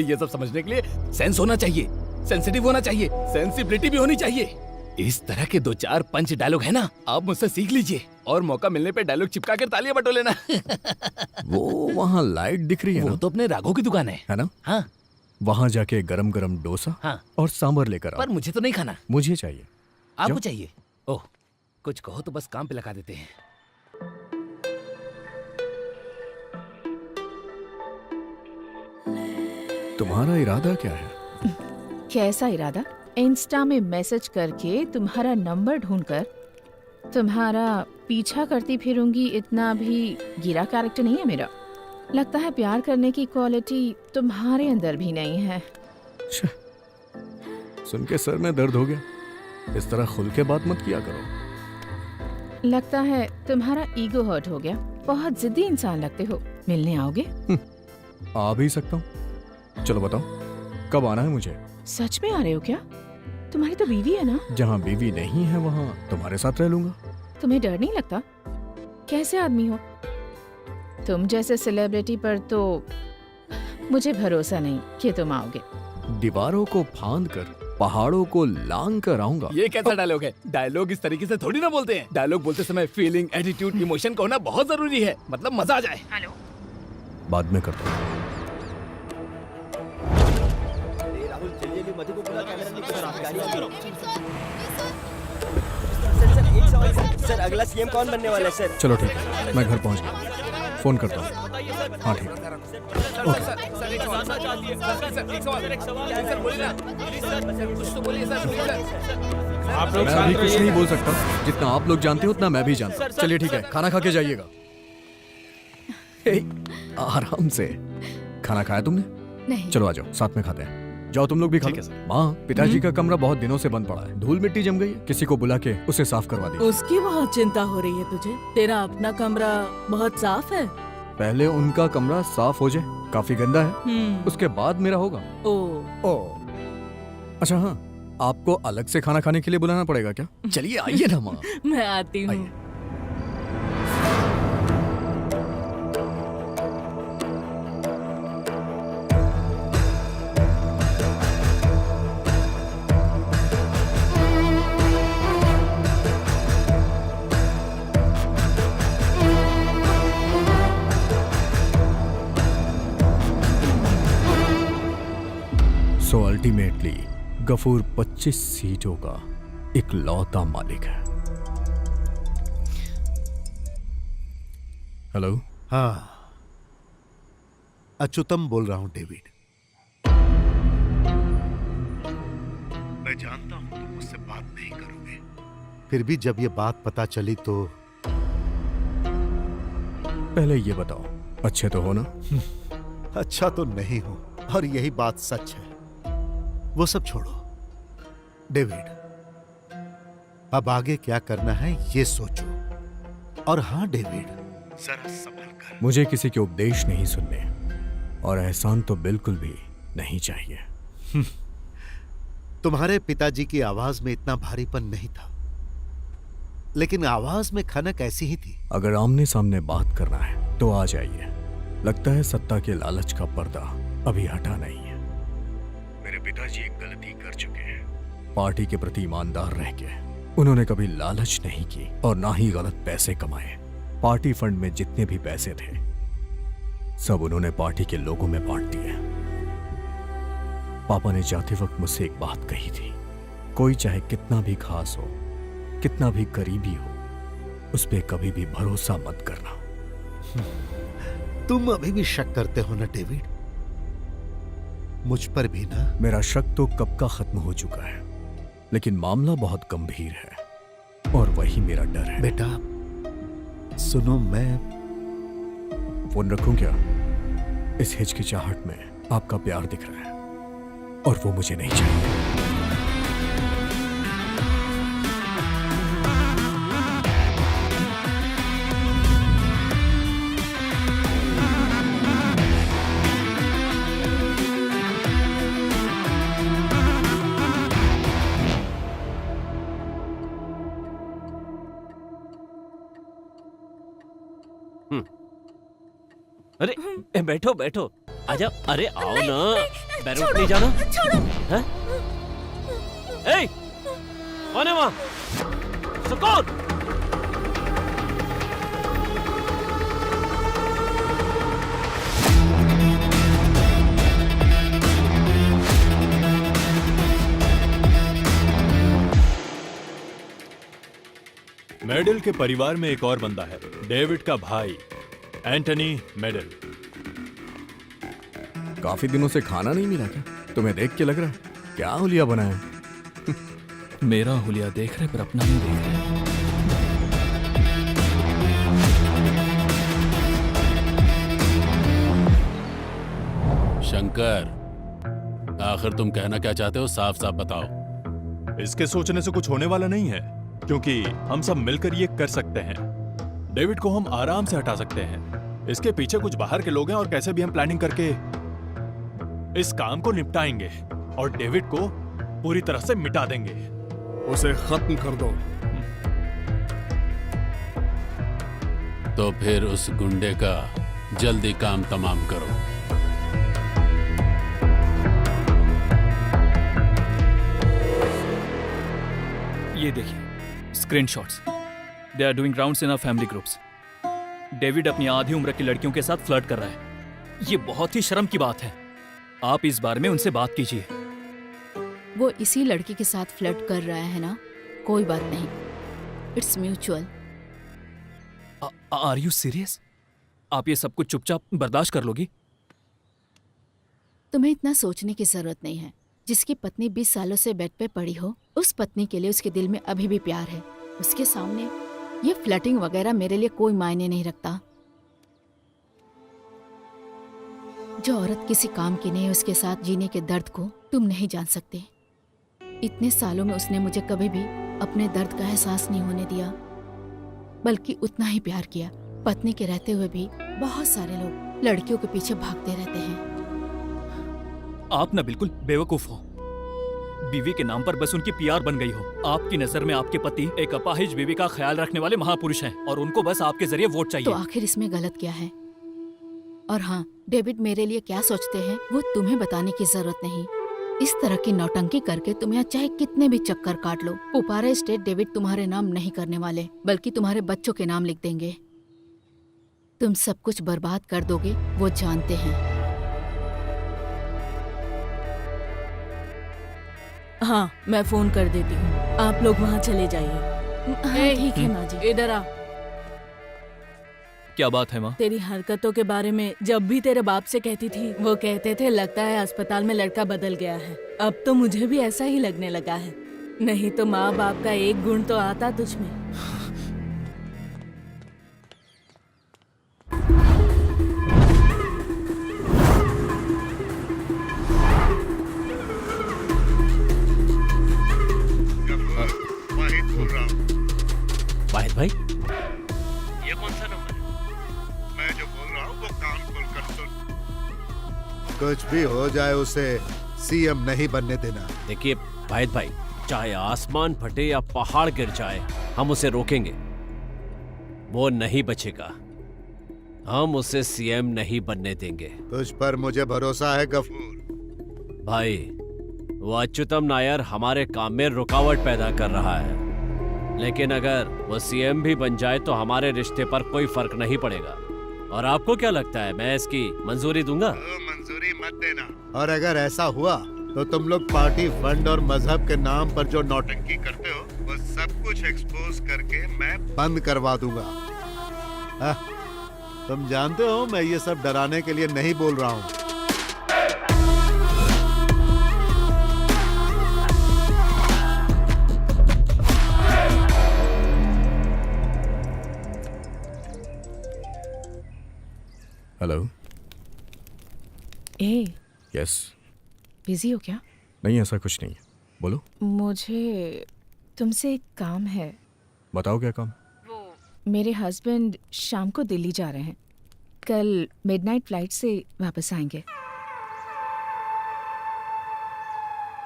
ये सब समझने के लिए सेंस होना चाहिए, सेंसिटिव होना चाहिए, सेंसिबिलिटी भी होनी चाहिए। इस तरह के 2-4 पंच डायलॉग है ना, आप मुझसे सीख लीजिए, और मौका मिलने पे डायलॉग चिपका कर तालियां बटो लेना। वो वहाँ लाइट दिख रही है वो ना? तो अपने राघव की दुकान है ना? हाँ। वहाँ जाके गरम गरम डोसा हाँ। और सांभर लेकर आओ। पर मुझे तो नहीं खाना। मुझे चाहिए। आपको क्यों? चाहिए? ओह, कुछ कहो तो बस काम पे लगा देते हैं। तुम्हारा इरादा क्या है? कैसा इरादा? इंस्टा में मैसेज करके तुम्हारा नंबर ढूंढकर तुम्हारा पीछा करती फिरूंगी, इतना भी गिरा कैरेक्टर नहीं है मेरा। लगता है प्यार करने की क्वालिटी तुम्हारे अंदर भी नहीं है। सुन के सर में दर्द हो गया। इस तरह खुल के बात मत किया करो। लगता है तुम्हारा ईगो हर्ट हो गया। बहुत जिद्दी इंसान लगते हो। मिलने आओगे? आ भी सकता हूँ। चलो बताओ, कब आना है मुझे? सच में आ रहे हो क्या? तुम्हारी तो बीवी है ना? जहाँ बीवी नहीं है वहाँ तुम्हारे साथ रह लूंगा। तुम्हें डर नहीं लगता? कैसे आदमी हो तुम? जैसे सेलिब्रिटी पर तो मुझे भरोसा नहीं कि तुम आओगे। दीवारों को फांद कर पहाड़ों को लांग कर आऊंगा। ये कैसा डायलॉग है? डायलॉग इस तरीके से थोड़ी ना बोलते हैं। डायलॉग बोलते समय फीलिंग, एटीट्यूड, इमोशन का होना बहुत जरूरी है। मतलब मजा आ जाए। हेलो, बाद में करता हूँ। सर अगला सीएम कौन बनने वाला है सर? चलो ठीक है, मैं घर पहुंच गया। फोन करता हूँ। हाँ ठीक है। आप लोग मैं अभी कुछ नहीं बोल सकता। जितना आप लोग जानते हो उतना मैं भी जानता हूँ। चलिए ठीक है, खाना खा के जाइएगा। आराम से। खाना खाया तुमने? नहीं। चलो आ जाओ, साथ में खाते हैं। जाओ तुम लोग भी खा लो। माँ, पिताजी का कमरा बहुत दिनों से बंद पड़ा है। धूल मिट्टी जम गई है। किसी को बुला के उसे साफ करवा दीजिए। उसकी बहुत चिंता हो रही है तुझे। तेरा अपना कमरा बहुत साफ है। पहले उनका कमरा साफ हो जाए, काफी गंदा है। उसके बाद मेरा होगा। ओ अच्छा हाँ, आपको अलग से खाना खाने के लिए बुलाना पड़ेगा क्या? चलिए आइए ना माँ। मैं आती हूँ। सो अल्टीमेटली गफूर 25 सीटों का इकलौता मालिक है। हेलो। हाँ, अच्युतम बोल रहा हूं डेविड। मैं जानता हूं तुम मुझसे बात नहीं करोगे, फिर भी जब ये बात पता चली तो पहले ये बताओ, अच्छे तो हो ना? अच्छा तो नहीं हूं, और यही बात सच है। वो सब छोड़ो डेविड, अब आगे क्या करना है ये सोचो। और हाँ डेविड, जरा संभल कर। मुझे किसी के उपदेश नहीं सुनने, और एहसान तो बिल्कुल भी नहीं चाहिए। तुम्हारे पिताजी की आवाज में इतना भारीपन नहीं था, लेकिन आवाज में खनक ऐसी ही थी। अगर आमने सामने बात करना है तो आ जाइए। लगता है सत्ता के लालच का पर्दा अभी हटा नहीं है। मेरे पिताजी एक गलती कर चुके हैं। पार्टी के प्रति ईमानदार रह के उन्होंने कभी लालच नहीं की और ना ही गलत पैसे कमाए। पार्टी फंड में जितने भी पैसे थे सब उन्होंने पार्टी के लोगों में बांट दिए। पापा ने जाते वक्त मुझसे एक बात कही थी, कोई चाहे कितना भी खास हो, कितना भी करीबी हो, उस पे कभी भी भरोसा मत करना। तुम अभी भी शक करते हो ना डेविड? मुझ पर भी ना? मेरा शक तो कब का खत्म हो चुका है, लेकिन मामला बहुत गंभीर है और वही मेरा डर है। बेटा सुनो, मैं फोन रखूं क्या? इस हिचकिचाहट में आपका प्यार दिख रहा है और वो मुझे नहीं चाहिए। अरे बैठो बैठो, आजा। अरे आओ ना, बैरूट नहीं जाना? हैं? ए, कौन है वहाँ? सुकून। मेडल के परिवार में एक और बंदा है, डेविड का भाई एंटनी मेडल। काफी दिनों से खाना नहीं मिला क्या? तुम्हें देख के लग रहा है क्या हुलिया बनाया? मेरा हुलिया देख रहे पर अपना नहीं देख रहे। शंकर, आखिर तुम कहना क्या चाहते हो? साफ साफ बताओ। इसके सोचने से कुछ होने वाला नहीं है, क्योंकि हम सब मिलकर ये कर सकते हैं। डेविड को हम आराम से हटा सकते हैं। इसके पीछे कुछ बाहर के लोग हैं और कैसे भी हम प्लानिंग करके इस काम को निपटाएंगे और डेविड को पूरी तरह से मिटा देंगे। उसे खत्म कर दो। तो फिर उस गुंडे का जल्दी काम तमाम करो। ये देखिए screenshots. They are doing rounds in our family groups. David अपनी आधी उम्र की लड़कियों के साथ फ्लर्ट कर रहा है। ये बहुत ही शर्म की बात है। आप इस बारे में उनसे बात कीजिए। वो इसी लड़की के साथ फ्लर्ट कर रहा है ना? कोई बात नहीं, it's mutual. Are you serious? आप ये सब कुछ चुपचाप बर्दाश्त कर लोगी? तुम्हें इतना सोचने की जरूरत नहीं है। जिसकी पत्नी 20 सालों से बेड पे पड़ी हो, उस पत्नी के लिए उसके दिल में अभी भी प्यार है। उसके सामने ये फ्लर्टिंग वगैरह मेरे लिए कोई मायने नहीं रखता। जो औरत किसी काम की नहीं, उसके साथ जीने के दर्द को तुम नहीं जान सकते। इतने सालों में उसने मुझे कभी भी अपने दर्द का एहसास नहीं होने दिया, बल्कि उतना ही प्यार किया। पत्नी के रहते हुए भी बहुत सारे लोग लड़कियों के पीछे भागते रहते हैं। आप ना बिल्कुल बेवकूफ हो। बीवी के नाम पर बस उनकी पीआर बन गई हो। आपकी नजर में आपके पति एक अपाहिज बीवी का ख्याल रखने वाले महापुरुष हैं और उनको बस आपके जरिए वोट चाहिए। तो आखिर इसमें गलत क्या है? और हाँ, डेविड मेरे लिए क्या सोचते हैं वो तुम्हें बताने की जरूरत नहीं। इस तरह की नौटंकी करके तुम यहाँ चाहे कितने भी चक्कर काट लो, पुपारा स्टेट डेविड तुम्हारे नाम नहीं करने वाले, बल्कि तुम्हारे बच्चों के नाम लिख देंगे। तुम सब कुछ बर्बाद कर दोगे, वो जानते हैं। हाँ, मैं फोन कर देती हूँ। आप लोग वहाँ चले जाइए। हाँ, ठीक है माँ जी। इधर आ। क्या बात है माँ? तेरी हरकतों के बारे में जब भी तेरे बाप से कहती थी, वो कहते थे लगता है अस्पताल में लड़का बदल गया है। अब तो मुझे भी ऐसा ही लगने लगा है। नहीं तो माँ बाप का एक गुण तो आता तुझ में। वाहिद भाई, ये कौन सा नंबर है? मैं जो बोल रहा हूँ वो कान खोल कर सुन। कुछ भी हो जाए उसे सीएम नहीं बनने देना। देखिए वाहिद भाई, चाहे आसमान फटे या पहाड़ गिर जाए, हम उसे रोकेंगे। वो नहीं बचेगा। हम उसे सीएम नहीं बनने देंगे। तुझ पर मुझे भरोसा है गफूर भाई। वो अच्युतम नायर हमारे काम में रुकावट पैदा कर रहा है, लेकिन अगर वो सीएम भी बन जाए तो हमारे रिश्ते पर कोई फर्क नहीं पड़ेगा। और आपको क्या लगता है मैं इसकी मंजूरी दूंगा? मंजूरी मत देना। और अगर ऐसा हुआ तो तुम लोग पार्टी फंड और मजहब के नाम पर जो नौटंकी करते हो वो सब कुछ एक्सपोज करके मैं बंद करवा दूंगा। तुम जानते हो मैं ये सब डराने के लिए नहीं बोल रहा हूँ। हेलो। ए, यस। बिजी हो क्या? नहीं, ऐसा कुछ नहीं है, बोलो। मुझे तुमसे एक काम है। बताओ क्या काम? मेरे हस्बैंड शाम को दिल्ली जा रहे हैं। कल मिडनाइट फ्लाइट से वापस आएंगे।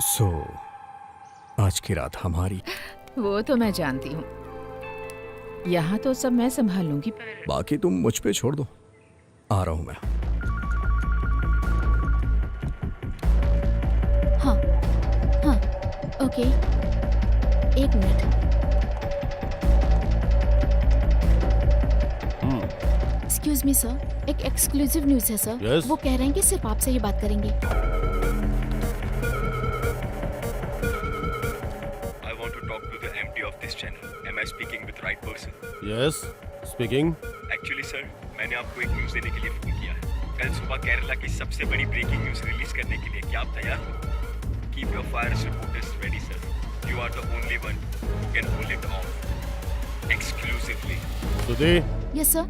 सो आज की रात हमारी। वो तो मैं जानती हूँ। यहाँ तो सब मैं संभाल लूंगी, पर बाकी तुम मुझ पे छोड़ दो, आ रहा हूँ मैं। हाँ हाँ, ओके, एक मिनट। एक्सक्यूज मी सर, एक एक्सक्लूसिव न्यूज़ है सर। Yes? वो कह रहे हैं कि सिर्फ आपसे ही बात करेंगे। I want to talk to the MD of this channel. Am I speaking with right person? Yes, speaking. Actually sir, मैंने आपको एक न्यूज़ देने के लिए फोन किया है। कल सुबह केरला की सबसे बड़ी ब्रेकिंग न्यूज रिलीज करने के लिए क्या आप तैयार हो? Keep your fire reporters ready sir. You are the only one who can pull it off exclusively. Sudhi, yes sir.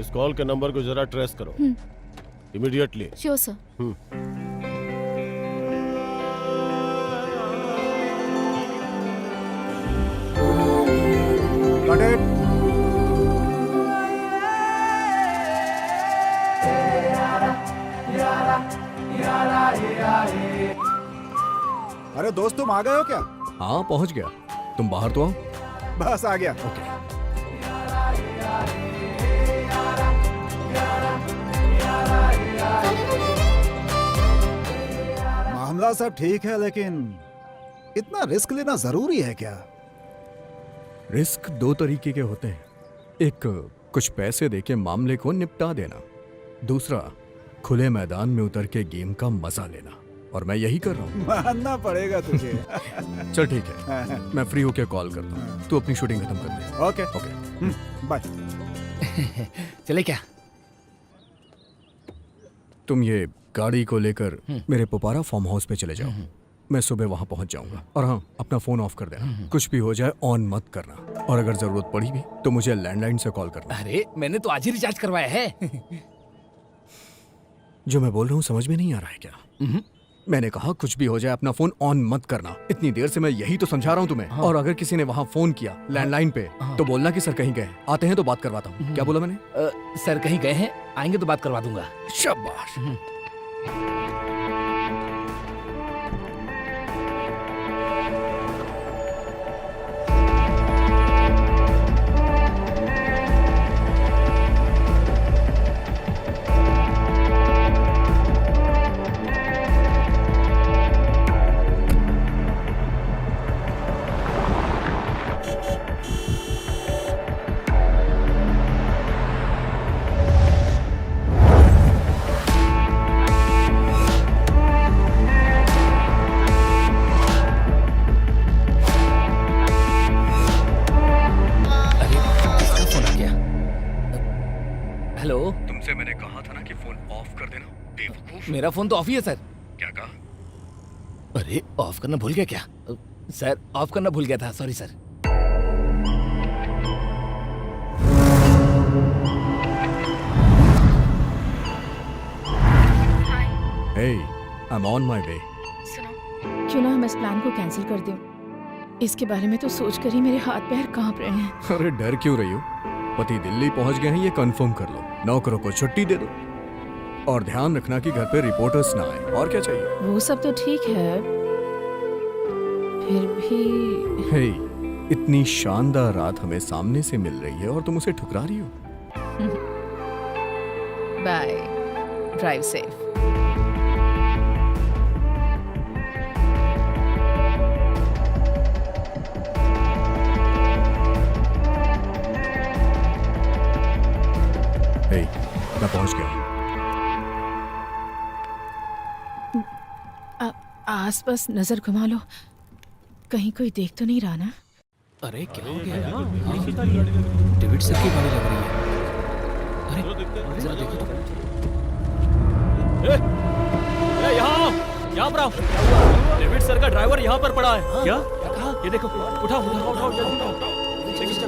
इस कॉल के नंबर को जरा ट्रेस करो इमीडिएटली. Sure sir. अरे दोस्त, तुम आ गए हो क्या? हाँ, पहुंच गया. तुम बाहर तो आओ. बस आ गया. ओके. मामला सब ठीक है, लेकिन इतना रिस्क लेना जरूरी है क्या? रिस्क दो तरीके के होते हैं. एक, कुछ पैसे देके मामले को निपटा देना. दूसरा, खुले मैदान में उतर के गेम का मजा लेना. और मैं यही कर रहा हूँ. मानना पड़ेगा तुझे. चल ठीक है, मैं फ्री होके कॉल करता हूँ. तू अपनी शूटिंग खत्म कर दे. Okay okay. बाय. चले क्या? तुम ये गाड़ी को लेकर मेरे पोपारा फार्म हाउस पे चले जाओ. मैं सुबह वहां पहुंच जाऊंगा. और हाँ, अपना फोन ऑफ कर देना. कुछ भी हो जाए ऑन मत करना. और अगर जरूरत पड़ी भी तो मुझे लैंडलाइन से कॉल करना. अरे मैंने तो आज ही रिचार्ज करवाया है. जो मैं बोल रहा हूँ समझ में नहीं आ रहा है क्या? मैंने कहा कुछ भी हो जाए अपना फोन ऑन मत करना. इतनी देर से मैं यही तो समझा रहा हूँ तुम्हें. और अगर किसी ने वहाँ फोन किया लैंडलाइन पे तो बोलना कि सर कहीं गए, आते हैं तो बात करवाता हूँ. क्या बोला मैंने? सर कहीं गए हैं, आएंगे तो बात करवा दूंगा. शाबाश. तुमसे मैंने कहा था ना कि फोन ऑफ कर देना, बेवकूफ. मेरा फोन तो ऑफ ही है सर. क्या कहा? अरे ऑफ करना भूल गया क्या? सर ऑफ करना भूल गया था, sorry sir. Hey, I'm on my way. सुनो, क्यों ना हम इस प्लान को कैंसिल कर दें? इसके बारे में तो सोचकर ही मेरे हाथ पैर कांप रहे हैं. अरे डर क्यों रही हो? पति दिल्ली पहुंच गए हैं, ये कंफर्म कर लो. नौकरों को छुट्टी दे दो. और ध्यान रखना कि घर पे रिपोर्टर्स ना आए. और क्या चाहिए? वो सब तो ठीक है, फिर भी. हे, इतनी शानदार रात हमें सामने से मिल रही है और तुम उसे ठुकरा रही हो. बाय. Drive safe. हे, मैं पहुंच गया. आसपास नजर घुमा लो, कहीं कोई देख तो नहीं रहा ना? अरे क्या हो गया? डेविड सर की गाड़ी लग रही है. अरे जरा देखो तो. यहाँ पर आओ. डेविड सर का ड्राइवर यहाँ पर पड़ा है. क्या? ये देखो. उठाओ उठाओ उठाओ जल्दी उठाओ. चलो.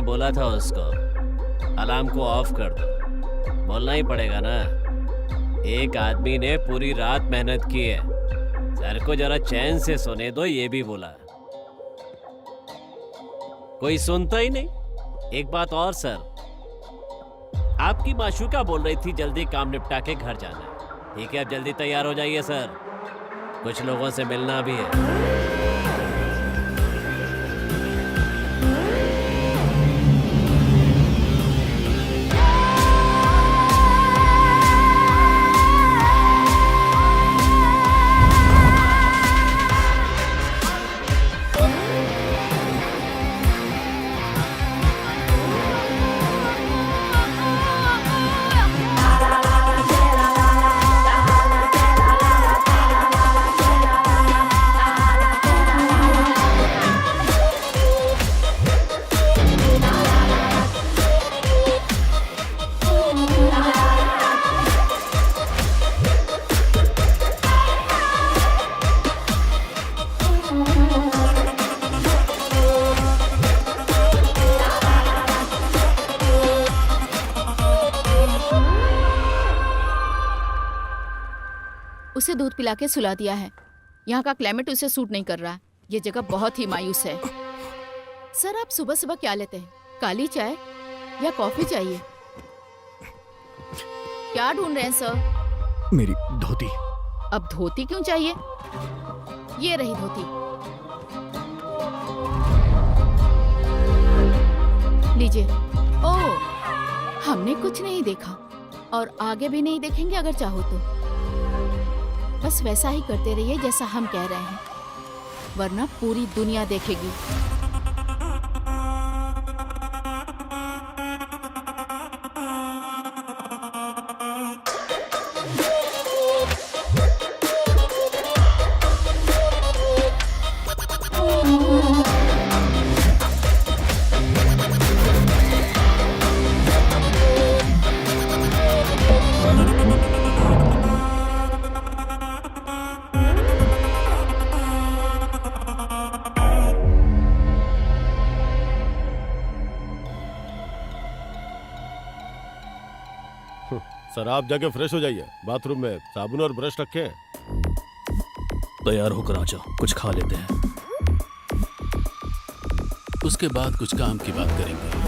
बोला था उसको अलार्म को ऑफ कर दो. बोलना ही पड़ेगा ना. एक आदमी ने पूरी रात मेहनत की है, सर को जरा चैन से सोने दो, ये भी बोला. कोई सुनता ही नहीं. एक बात और सर, आपकी माशूका बोल रही थी जल्दी काम निपटा के घर जाना है। ठीक है, अब जल्दी तैयार हो जाइए सर, कुछ लोगों से मिलना भी है। उसे दूध पिला के सुला दिया है। यहाँ का क्लाइमेट उसे सूट नहीं कर रहा। ये जगह बहुत ही मायूस है। सर, आप सुबह सुबह क्या लेते हैं? काली चाय या कॉफी चाहिए? क्या ढूंढ रहे हैं सर? मेरी धोती। अब धोती क्यों चाहिए? ये रही धोती, लीजिए। ओह, हमने कुछ नहीं देखा और आगे भी नहीं देखेंगे अगर चाहो तो। बस वैसा ही करते रहिए जैसा हम कह रहे हैं, वरना पूरी दुनिया देखेगी। सर, आप जाके फ्रेश हो जाइए। बाथरूम में साबुन और ब्रश रखे हैं। तैयार होकर आ जाओ, कुछ खा लेते हैं। उसके बाद कुछ काम की बात करेंगे।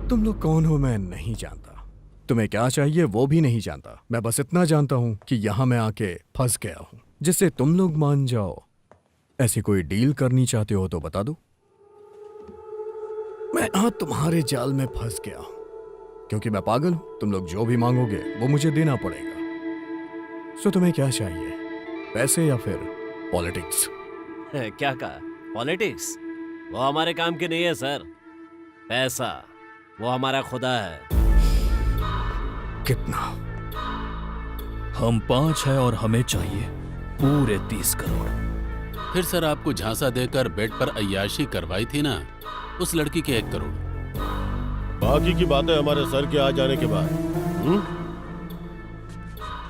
तुम लोग कौन हो मैं नहीं जानता, तुम्हें क्या चाहिए वो भी नहीं जानता। मैं बस इतना जानता हूं कि यहां मैं आके फंस गया हूं, जिससे तुम लोग मान जाओ। ऐसी कोई डील करनी चाहते हो तो बता दो। मैं यहां तुम्हारे जाल में फंस गया हूं क्योंकि मैं पागल हूं। तुम लोग जो भी मांगोगे वो मुझे देना पड़ेगा। सो तुम्हें क्या चाहिए, पैसे या फिर पॉलिटिक्स? क्या कहा? पॉलिटिक्स? वो हमारे काम की नहीं है सर। पैसा वो हमारा खुदा है। कितना? हम 5 है और हमें चाहिए पूरे 30 करोड़। फिर सर आपको झांसा देकर बेड पर अय्याशी करवाई थी ना, उस लड़की के 1 करोड़। बाकी की बातें हमारे सर के आ जाने के बाद।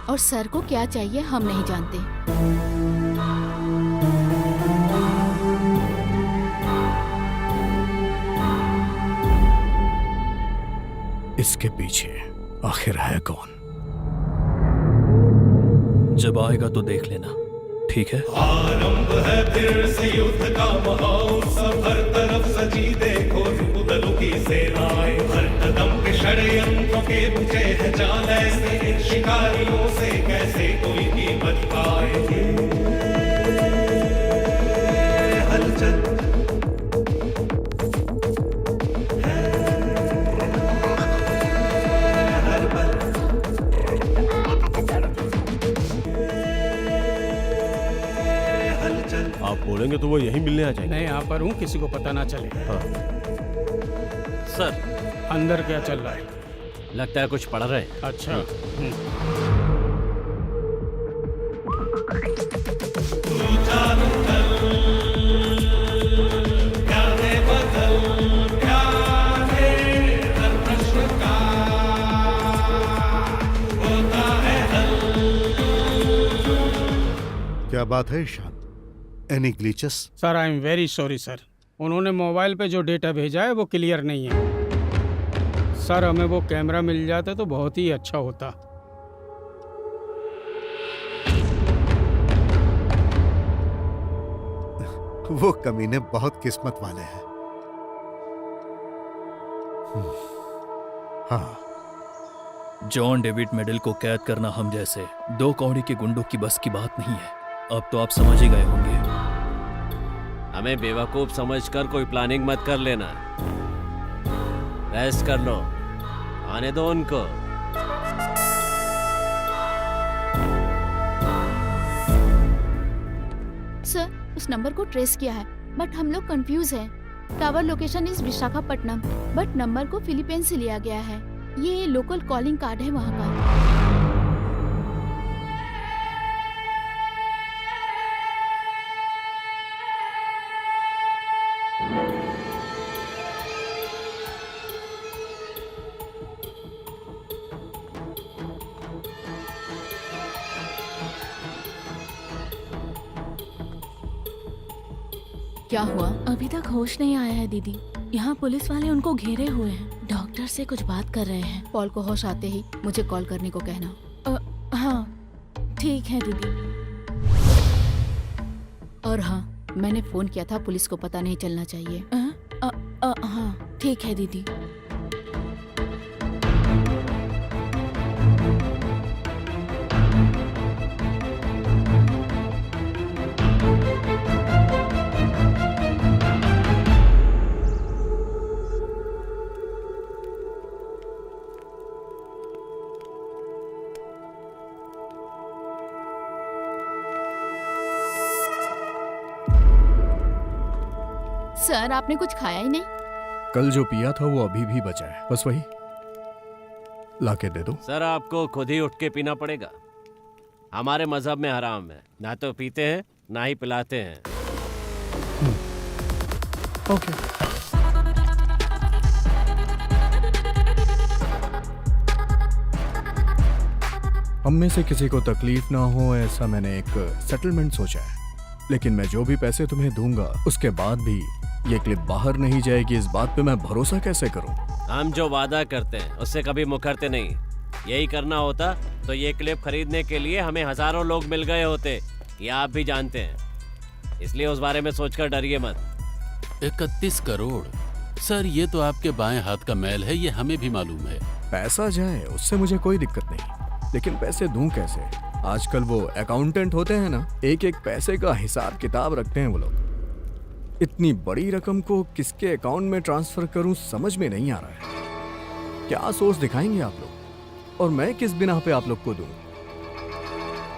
और सर को क्या चाहिए हम नहीं जानते। इसके पीछे आखिर है कौन? जब आएगा तो देख लेना, ठीक है? आरंभ है फिर से युद्ध का महोत्सव, हर तरफ सजी देखो रुदलों की सेनाएं, हर कदम पे षड्यंत्रों के बुझे हैं जाल ऐसे, इन शिकारियों से कैसे कोई भी बच पाए। हलचल आप बोलेंगे तो वो यहीं मिलने आ जाएंगे। मैं यहाँ पर हूँ, किसी को पता ना चले। हाँ। सर अंदर क्या चल रहा है? लगता है कुछ पढ़ रहे हैं। अच्छा। क्या बात है Ishaan? Any glitches? Sir I am very sorry sir, उन्होंने मोबाइल पे जो डेटा भेजा है वो क्लियर नहीं है। सर हमें वो कैमरा मिल जाता तो बहुत ही अच्छा होता। वो कमीने बहुत किस्मत वाले हैं। हाँ, जॉन डेविड मेडल को कैद करना हम जैसे दो कौड़ी के गुंडों की बस की बात नहीं है। अब तो आप समझ ही गए होंगे। हमें बेवकूफ समझकर कोई प्लानिंग मत कर लेना। रेस्ट कर लो, आने दो उनको। सर उस नंबर को ट्रेस किया है बट हम लोग कंफ्यूज हैं। Tower location is Visakhapatnam but number को फिलीपींस से लिया गया है। ये लोकल कॉलिंग कार्ड है वहाँ का। क्या हुआ? अभी तक होश नहीं आया है दीदी। यहाँ पुलिस वाले उनको घेरे हुए हैं, डॉक्टर से कुछ बात कर रहे हैं। पॉल को होश आते ही मुझे कॉल करने को कहना। हाँ ठीक है दीदी। और हाँ, मैंने फोन किया था, पुलिस को पता नहीं चलना चाहिए। हाँ ठीक है दीदी। सर आपने कुछ खाया ही नहीं? कल जो पिया था वो अभी भी बचा है, बस वही लाके दे दो। सर आपको खुद ही उठ के पीना पड़ेगा। हमारे मजहब में हराम है, ना तो पीते हैं ना ही पिलाते हैं। ओके। हम में से किसी को तकलीफ ना हो ऐसा मैंने एक सेटलमेंट सोचा है, लेकिन मैं जो भी पैसे तुम्हें दूंगा उसके बाद भी ये क्लिप बाहर नहीं जाएगी, इस बात पे मैं भरोसा कैसे करूं? हम जो वादा करते हैं उससे कभी मुकरते नहीं। यही करना होता तो ये क्लिप खरीदने के लिए हमें हजारों लोग मिल गए होते, ये आप भी जानते हैं। इसलिए उस बारे में सोचकर डरिए मत। 31 करोड़ सर, ये तो आपके बाएं हाथ का मैल है, ये हमें भी मालूम है। पैसा जाए उससे मुझे कोई दिक्कत नहीं, लेकिन पैसे दूं कैसे? आजकल वो अकाउंटेंट होते हैं ना, एक एक पैसे का हिसाब किताब रखते हैं वो लोग। इतनी बड़ी रकम को किसके अकाउंट में ट्रांसफर करूं समझ में नहीं आ रहा है। क्या सोच दिखाएंगे आप लोग, और मैं किस बिना पे आप लोग को दूं?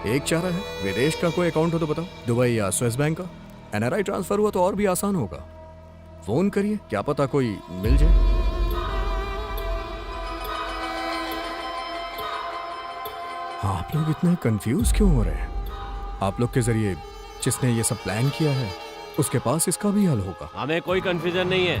एक चारा है, विदेश का कोई अकाउंट हो तो बताओ, दुबई या स्विस बैंक का। एनआरआई ट्रांसफर हुआ तो और भी आसान होगा। फोन करिए, क्या पता कोई मिल जाए। आप लोग इतने कंफ्यूज क्यों हो रहे हैं? आप लोग के जरिए जिसने ये सब प्लान किया है उसके पास इसका भी हल होगा। हमें कोई कंफ्यूजन नहीं है।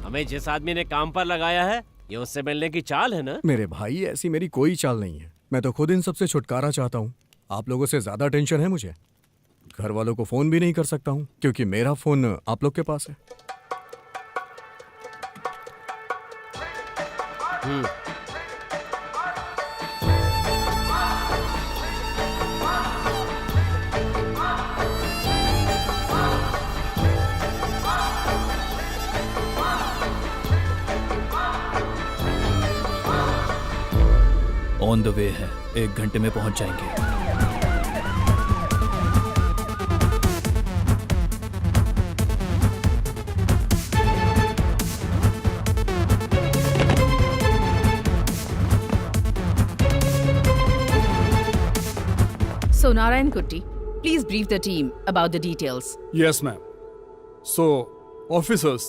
हमें जिस आदमी ने काम पर लगाया है ये उससे मिलने की चाल है ना। मेरे भाई ऐसी मेरी कोई चाल नहीं है, मैं तो खुद इन सबसे छुटकारा चाहता हूँ। आप लोगों से ज्यादा टेंशन है मुझे। घर वालों को फोन भी नहीं कर सकता हूँ क्योंकि मेरा फोन आप लोग के पास है। ऑन द वे है, 1 घंटे में पहुंच जाएंगे। So Narayan Kutti, please brief the team about the details. Yes ma'am. So officers,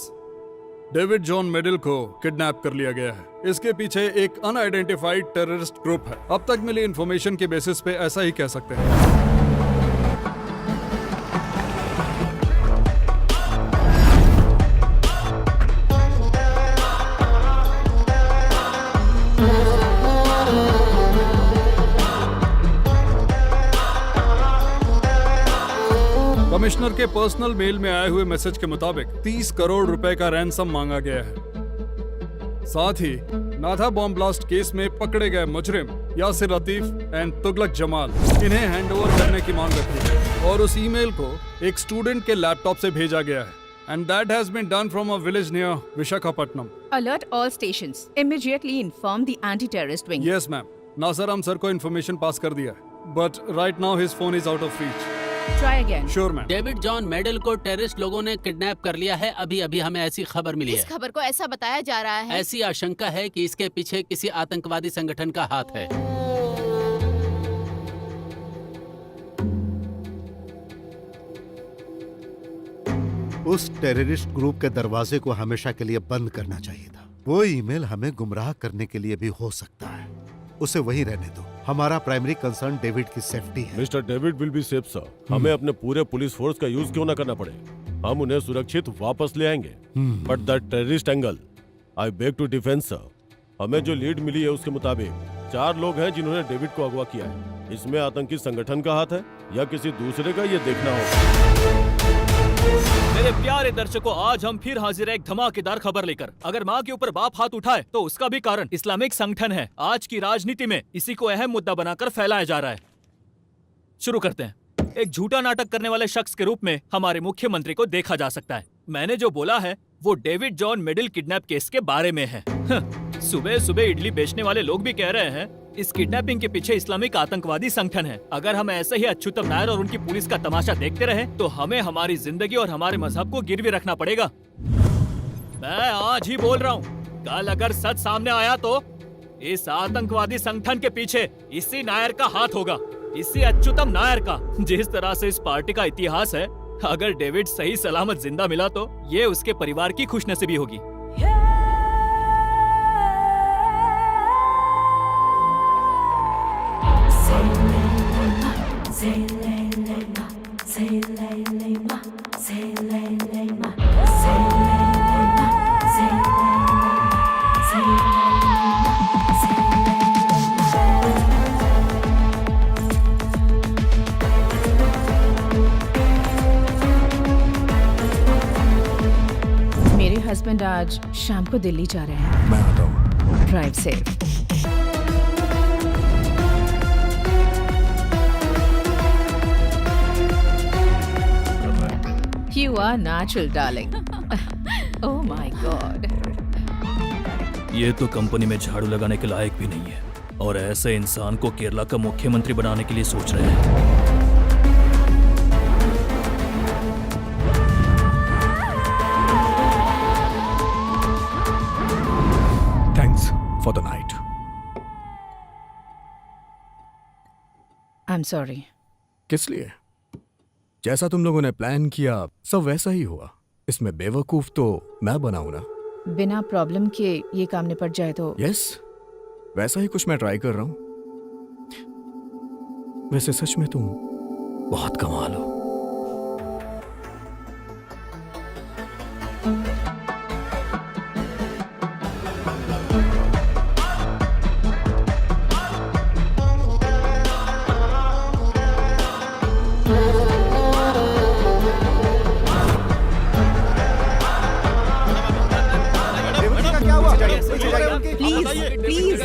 David John Medal को किडनैप कर लिया गया है। इसके पीछे एक अनआइडेंटिफाइड टेररिस्ट ग्रुप है। अब तक मिली इंफॉर्मेशन के बेसिस पे ऐसा ही कह सकते हैं। कमिश्नर के पर्सनल मेल में आए हुए मैसेज के मुताबिक 30 करोड़ रुपए का रैंसम मांगा गया है। साथ ही नाथा बॉम्ब ब्लास्ट केस में पकड़े गए मुजरिम यासिर लतीफ एंड तुगलक जमाल, इन्हें हैंडओवर करने की मांग रखी है। और उस ईमेल को एक स्टूडेंट के लैपटॉप से भेजा गया है। And that has been done from a village near Visakhapatnam. Alert all stations. Immediately inform the anti-terrorist wing. Yes ma'am, Nasser हम सर को इन्फॉर्मेशन पास कर दिया है, but right now his phone is out of reach. Try again. Sure ma'am. David John Medal को terrorist लोगों ने kidnap कर लिया है। अभी अभी हमें ऐसी खबर मिली इस है। खबर को ऐसा बताया जा रहा है। ऐसी आशंका है कि इसके पीछे किसी आतंकवादी संगठन का हाथ है। उस टेररिस्ट ग्रुप के दरवाजे को हमेशा के लिए बंद करना चाहिए था। वो ईमेल हमें गुमराह करने के लिए भी हो सकता है। उसे वहीं रहने दो। हमारा प्राइमरी कंसर्न डेविड की सेफ्टी है। Mister David will be safe sir. हमें अपने पूरे पुलिस फोर्स का यूज क्यों ना करना पड़े, हम उन्हें सुरक्षित वापस ले आएंगे। But the terrorist angle, I beg to defend sir. हमें जो लीड मिली है उसके मुताबिक 4 लोग हैं जिन्होंने डेविड को अगवा किया है। इसमें आतंकी संगठन का हाथ है या किसी दूसरे का, ये देखना होगा। मेरे प्यारे दर्शकों, आज हम फिर हाजिर है एक धमाकेदार खबर लेकर। अगर माँ के ऊपर बाप हाथ उठाए तो उसका भी कारण इस्लामिक संगठन है। आज की राजनीति में इसी को अहम मुद्दा बनाकर फैलाया जा रहा है। शुरू करते हैं। एक झूठा नाटक करने वाले शख्स के रूप में हमारे मुख्यमंत्री को देखा जा सकता है। मैंने जो बोला है वो David John middle kidnap case के बारे में है। सुबह सुबह इडली बेचने वाले लोग भी कह रहे हैं इस किडनैपिंग के पीछे इस्लामिक आतंकवादी संगठन है। अगर हम ऐसे ही अच्युतम नायर और उनकी पुलिस का तमाशा देखते रहे तो हमें हमारी जिंदगी और हमारे मजहब को गिरवी रखना पड़ेगा। मैं आज ही बोल रहा हूँ, कल अगर सच सामने आया तो इस आतंकवादी संगठन के पीछे इसी नायर का हाथ होगा, इसी अच्युतम नायर का। जिस तरह से इस पार्टी का इतिहास है, अगर डेविड सही सलामत जिंदा मिला तो ये उसके परिवार की खुशनसीबी होगी। मेरे हस्बैंड आज शाम को दिल्ली जा रहे हैं। मैं आता हूँ। Drive safe. You are natural, darling. Oh my God. ये तो कंपनी में झाड़ू लगाने के लायक भी नहीं है और ऐसे इंसान को केरला का मुख्यमंत्री बनाने के लिए सोच रहे हैं। Thanks for the night. I'm sorry. किस लिए? जैसा तुम लोगों ने प्लान किया सब वैसा ही हुआ। इसमें बेवकूफ तो मैं बनाऊं ना। बिना प्रॉब्लम के ये काम निपट जाए तो। यस, वैसा ही कुछ मैं ट्राई कर रहा हूं। वैसे सच में तुम बहुत कमाल हो। Please,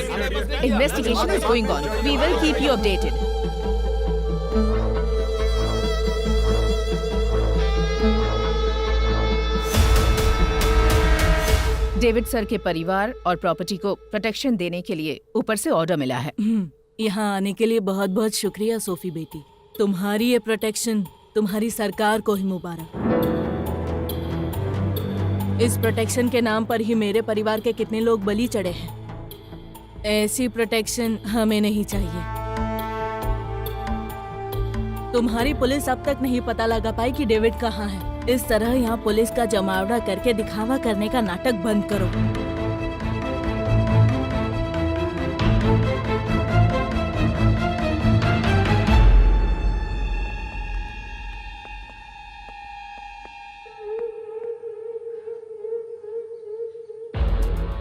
investigation is going on. We will keep you updated. David sir के परिवार और प्रॉपर्टी को प्रोटेक्शन देने के लिए ऊपर से ऑर्डर मिला है। यहाँ आने के लिए बहुत बहुत शुक्रिया सोफी बेटी। तुम्हारी ये प्रोटेक्शन तुम्हारी सरकार को ही मुबारक। इस प्रोटेक्शन के नाम पर ही मेरे परिवार के कितने लोग बलि चढ़े हैं। ऐसी प्रोटेक्शन हमें नहीं चाहिए। तुम्हारी पुलिस अब तक नहीं पता लगा पाई कि डेविड कहाँ है। इस तरह यहाँ पुलिस का जमावड़ा करके दिखावा करने का नाटक बंद करो।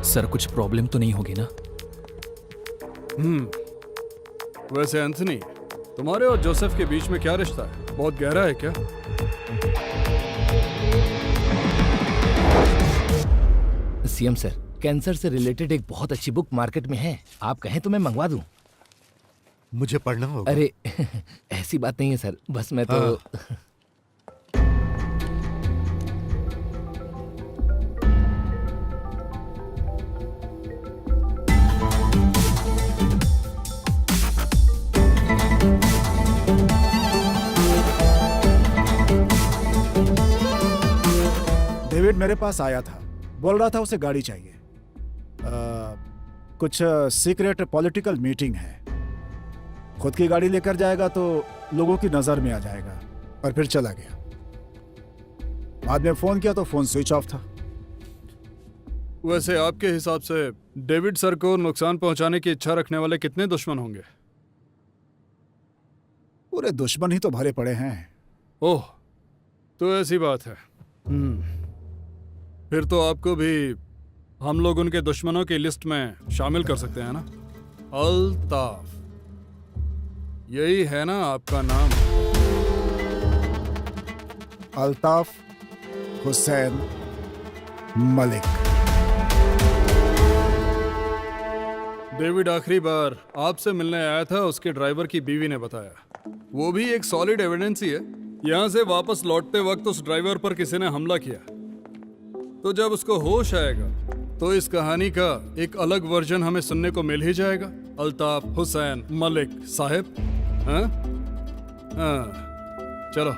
सर कुछ प्रॉब्लम तो नहीं होगी ना? वैसे एंथनी, तुम्हारे और जोसेफ के बीच में क्या रिश्ता है? बहुत गहरा है क्या? सीएम सर, कैंसर से रिलेटेड एक बहुत अच्छी बुक मार्केट में है, आप कहें तो मैं मंगवा दूं। मुझे पढ़ना होगा। अरे ऐसी बात नहीं है सर, बस मैं तो डेविड मेरे पास आया था, बोल रहा था उसे गाड़ी चाहिए। कुछ सीक्रेट पॉलिटिकल मीटिंग है। खुद की गाड़ी लेकर जाएगा तो लोगों की नजर में आ जाएगा, और फिर चला गया। बाद में फोन किया तो फोन स्विच ऑफ था। वैसे आपके हिसाब से डेविड सर को नुकसान पहुंचाने की इच्छा रखने वाले कितने दुश्मन होंगे? पूरे दुश्मन ही तो भरे पड़े हैं। ओह, तो ऐसी बात है। फिर तो आपको भी हम लोग उनके दुश्मनों की लिस्ट में शामिल कर सकते हैं ना? अल्ताफ, यही है ना आपका नाम? अल्ताफ हुसैन मलिक। डेविड आखिरी बार आपसे मिलने आया था, उसके ड्राइवर की बीवी ने बताया। वो भी एक सॉलिड एविडेंस ही है। यहाँ से वापस लौटते वक्त उस ड्राइवर पर किसी ने हमला किया, तो जब उसको होश आएगा तो इस कहानी का एक अलग वर्जन हमें सुनने को मिल ही जाएगा। अल्ताफ हुसैन मलिक साहब, हाँ? चलो।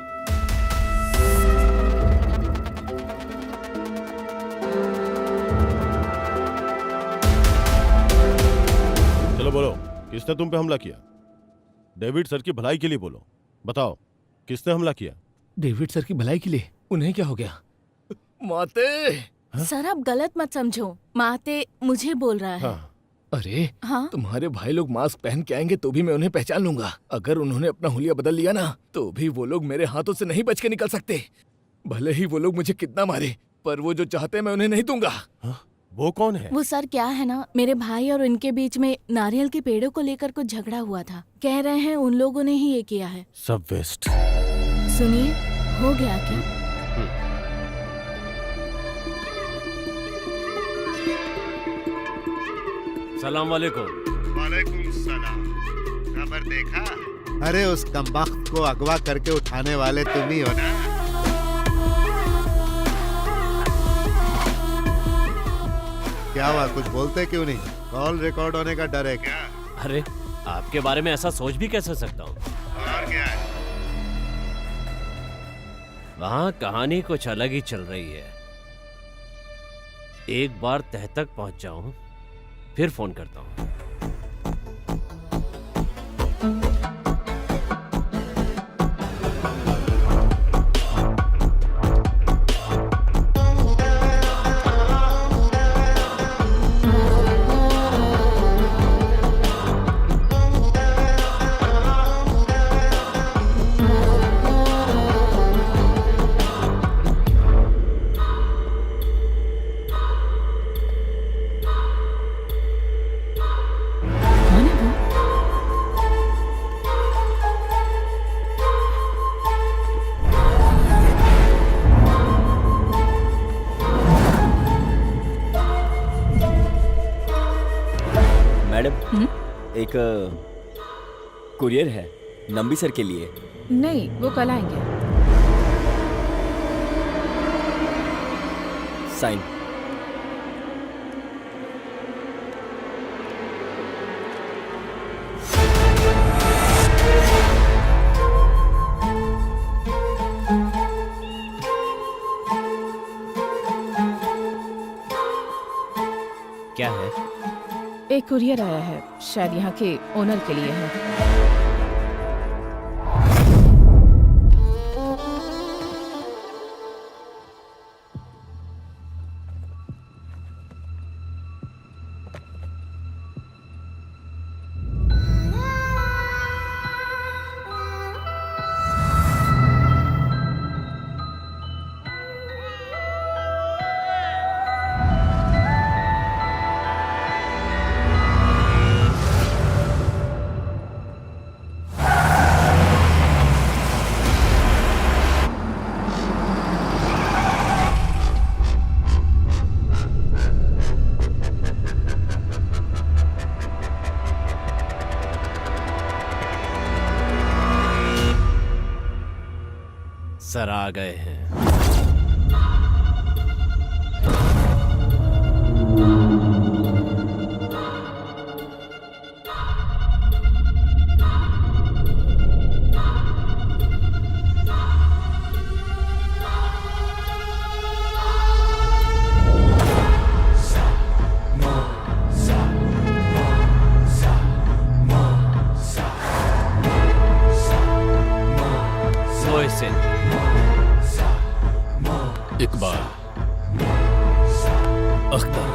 चलो बोलो, किसने तुम पे हमला किया? डेविड सर की भलाई के लिए बोलो, बताओ किसने हमला किया? डेविड सर की भलाई के लिए? उन्हें क्या हो गया? माते! सर आप गलत मत समझो, माते मुझे बोल रहा है। हाँ। अरे हाँ? तुम्हारे भाई लोग मास्क पहन के आएंगे तो भी मैं उन्हें पहचान लूंगा। अगर उन्होंने अपना हुलिया बदल लिया ना, तो भी वो लोग मेरे हाथों से नहीं बच के निकल सकते। भले ही वो लोग मुझे कितना मारे, पर वो जो चाहते हैं मैं उन्हें नहीं दूंगा। हाँ? वो कौन है? वो सर क्या है ना, मेरे भाई और उनके बीच में नारियल के पेड़ों को लेकर कुछ झगड़ा हुआ था। कह रहे हैं उन लोगों ने ही ये किया है। सब वेस्ट। सुनिए, हो गया क्या? सलाम वालेकुम। वालेकुम सलाम। खबर देखा? अरे उस कमबख्त को अगवा करके उठाने वाले तुम ही हो ना? क्या हुआ, कुछ बोलते क्यों नहीं? कॉल रिकॉर्ड होने का डर है क्या? अरे आपके बारे में ऐसा सोच भी कैसे सकता हूँ? और क्या है? वहाँ कहानी कुछ अलग ही चल रही है। एक बार तह तक पहुंच जाऊं, फिर फोन करता हूं। एक कुरियर है नंबी सर के लिए। नहीं, वो कल आएंगे। साइन। क्या है? एक कुरियर आया है, शायद यहाँ के ओनर के लिए है। सर आ गए हैं। इकबाल, अख्तर,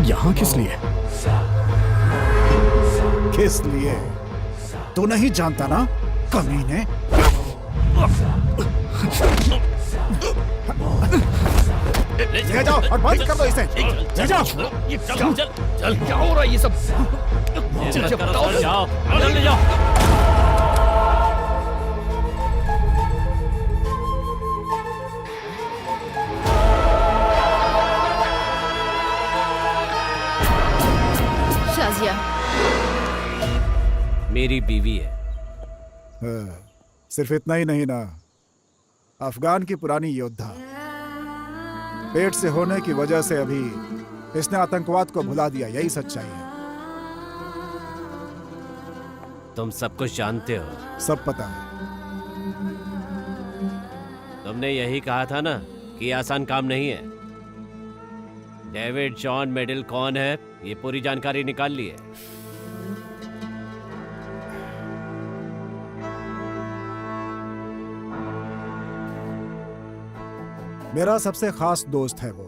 यहाँ किस लिए? किस लिए? तू नहीं जानता ना, कमीने। ले जाओ और बंद कर दो इसे। ले जाओ। चल चल चल, क्या हो रहा है ये सब? चल बताओ, जाओ अंदर ले जाओ। शाजिया मेरी बीवी है। सिर्फ इतना ही नहीं ना, अफगान की पुरानी योद्धा। पेट से होने की वजह से अभी इसने आतंकवाद को भुला दिया, यही सच्चाई है। तुम सब कुछ जानते हो। सब पता है। तुमने यही कहा था ना कि आसान काम नहीं है। डेविड जॉन मेडल कौन है, ये पूरी जानकारी निकाल ली है। मेरा सबसे खास दोस्त है वो।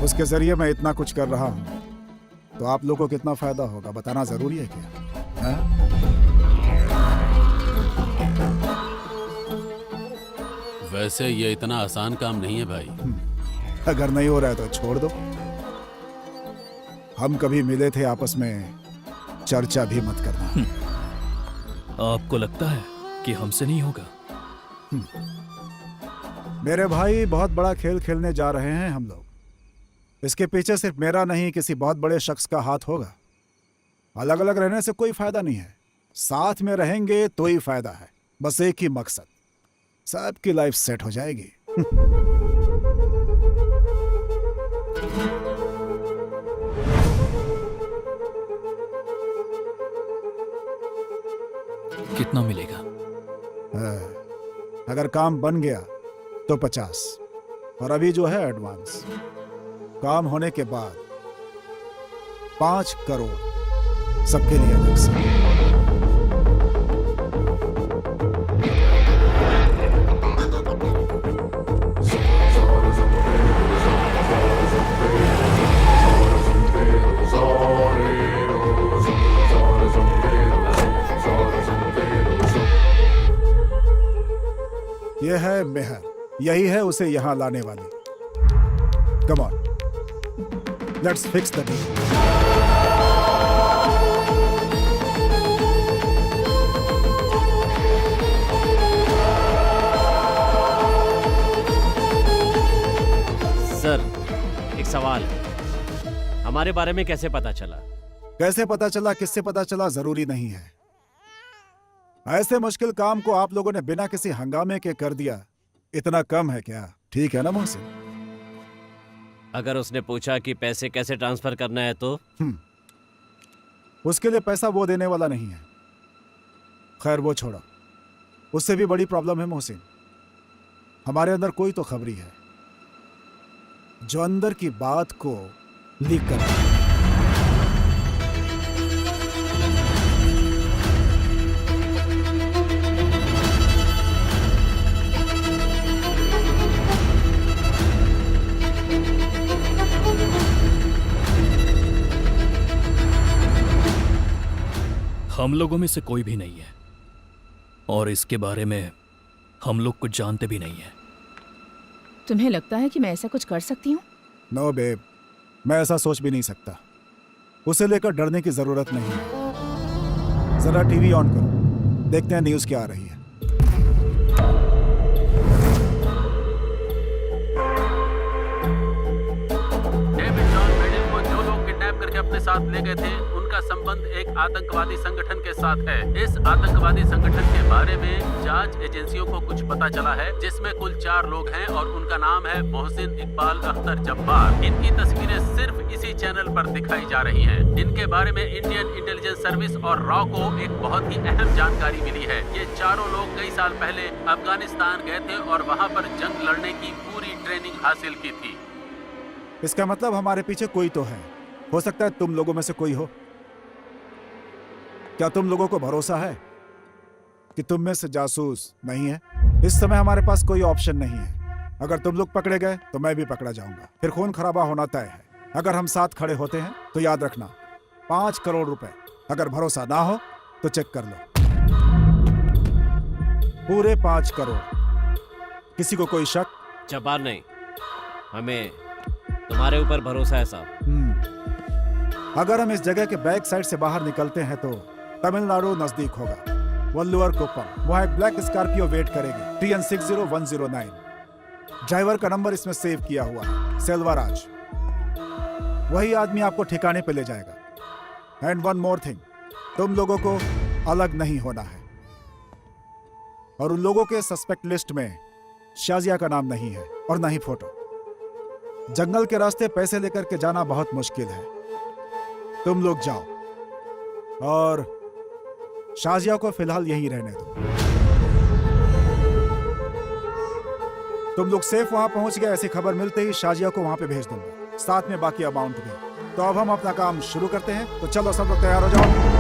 उसके जरिए मैं इतना कुछ कर रहा हूं, तो आप लोगों को कितना फायदा होगा बताना जरूरी है क्या? हा? वैसे ये इतना आसान काम नहीं है भाई। अगर नहीं हो रहा है तो छोड़ दो। हम कभी मिले थे आपस में, चर्चा भी मत करना। आपको लगता है कि हमसे नहीं होगा? मेरे भाई, बहुत बड़ा खेल खेलने जा रहे हैं हम लोग। इसके पीछे सिर्फ मेरा नहीं, किसी बहुत बड़े शख्स का हाथ होगा। अलग अलग रहने से कोई फायदा नहीं है, साथ में रहेंगे तो ही फायदा है। बस एक ही मकसद, सबकी लाइफ सेट हो जाएगी। कितना मिलेगा? अगर काम बन गया तो 50, और अभी जो है एडवांस। काम होने के बाद 5 करोड़ सबके लिए अलग से। यह है मेहर, यही है उसे यहां लाने वाली। Come on, let's fix the deal. हमारे बारे में कैसे पता चला? कैसे पता चला, किससे पता चला, जरूरी नहीं है। ऐसे मुश्किल काम को आप लोगों ने बिना किसी हंगामे के कर दिया। इतना कम है क्या? ठीक है ना मोहसिन? अगर उसने पूछा कि पैसे कैसे ट्रांसफर करना है तो? उसके लिए पैसा वो देने वाला नहीं है। खैर वो छोड़ो, उससे भी बड़ी प्रॉब्लम है मोहसिन। हमारे अंदर कोई तो खबरी है जो अंदर की बात को लीक कर रहा है। हम लोगों में से कोई भी नहीं है और इसके बारे में हम लोग कुछ जानते भी नहीं है। तुम्हें लगता है कि मैं ऐसा कुछ कर सकती हूँ? नो बेब, मैं ऐसा सोच भी नहीं सकता। उसे लेकर डरने की जरूरत नहीं है। जरा टीवी ऑन करो, देखते हैं न्यूज़ क्या आ रही है। डेविड जॉन मेडिन को जो लोग किडनैप करके अपने साथ ले गए थे उनका संबंध एक आतंकवादी संगठन के साथ है। इस आतंकवादी संगठन के बारे में जांच एजेंसियों को कुछ पता चला है, जिसमें कुल 4 लोग हैं और उनका नाम है मोहसिन इकबाल अख्तर जब्बार। इनकी तस्वीरें सिर्फ इसी चैनल पर दिखाई जा रही हैं। इनके बारे में इंडियन इंटेलिजेंस सर्विस और रॉ को एक बहुत ही अहम जानकारी मिली है। ये चारों लोग कई साल पहले अफगानिस्तान गए थे और वहाँ पर जंग लड़ने की पूरी ट्रेनिंग हासिल की थी। इसका मतलब हमारे पीछे कोई तो है। हो सकता है तुम लोगों में से कोई हो। क्या तुम लोगों को भरोसा है कि तुम में से जासूस नहीं है? इस समय हमारे पास कोई ऑप्शन नहीं है। अगर तुम लोग पकड़े गए तो मैं भी पकड़ा जाऊंगा, फिर खून खराबा होना तय है। अगर हम साथ खड़े होते हैं तो याद रखना, 5 करोड़ रुपए। अगर भरोसा ना हो तो चेक कर लो, पूरे 5 करोड़। किसी को कोई शक? जब्बार नहीं, हमें तुम्हारे ऊपर भरोसा है साहब। अगर हम इस जगह के बैक साइड से बाहर निकलते हैं तो तमिलनाडु नजदीक होगा, वल्लुवर कोप्पम। वहां एक ब्लैक स्कॉर्पियो वेट करेगी, TN60109। ड्राइवर का नंबर इसमें सेव किया हुआ है, सेल्वाराज। वही आदमी आपको ठिकाने पे ले जाएगा। एंड वन मोर थिंग, तुम लोगों को अलग नहीं होना है। और उन लोगों के सस्पेक्ट लिस्ट में शाजिया का नाम नहीं है और ना ही फोटो। जंगल के रास्ते पैसे लेकर के जाना बहुत मुश्किल है। तुम लोग जाओ और शाजिया को फिलहाल यहीं रहने दो। तुम लोग सेफ वहां पहुंच गए, ऐसी खबर मिलते ही शाजिया को वहां पे भेज दूंगा, साथ में बाकी अमाउंट भी। तो अब हम अपना काम शुरू करते हैं। तो चलो सब लोग तैयार हो जाओ।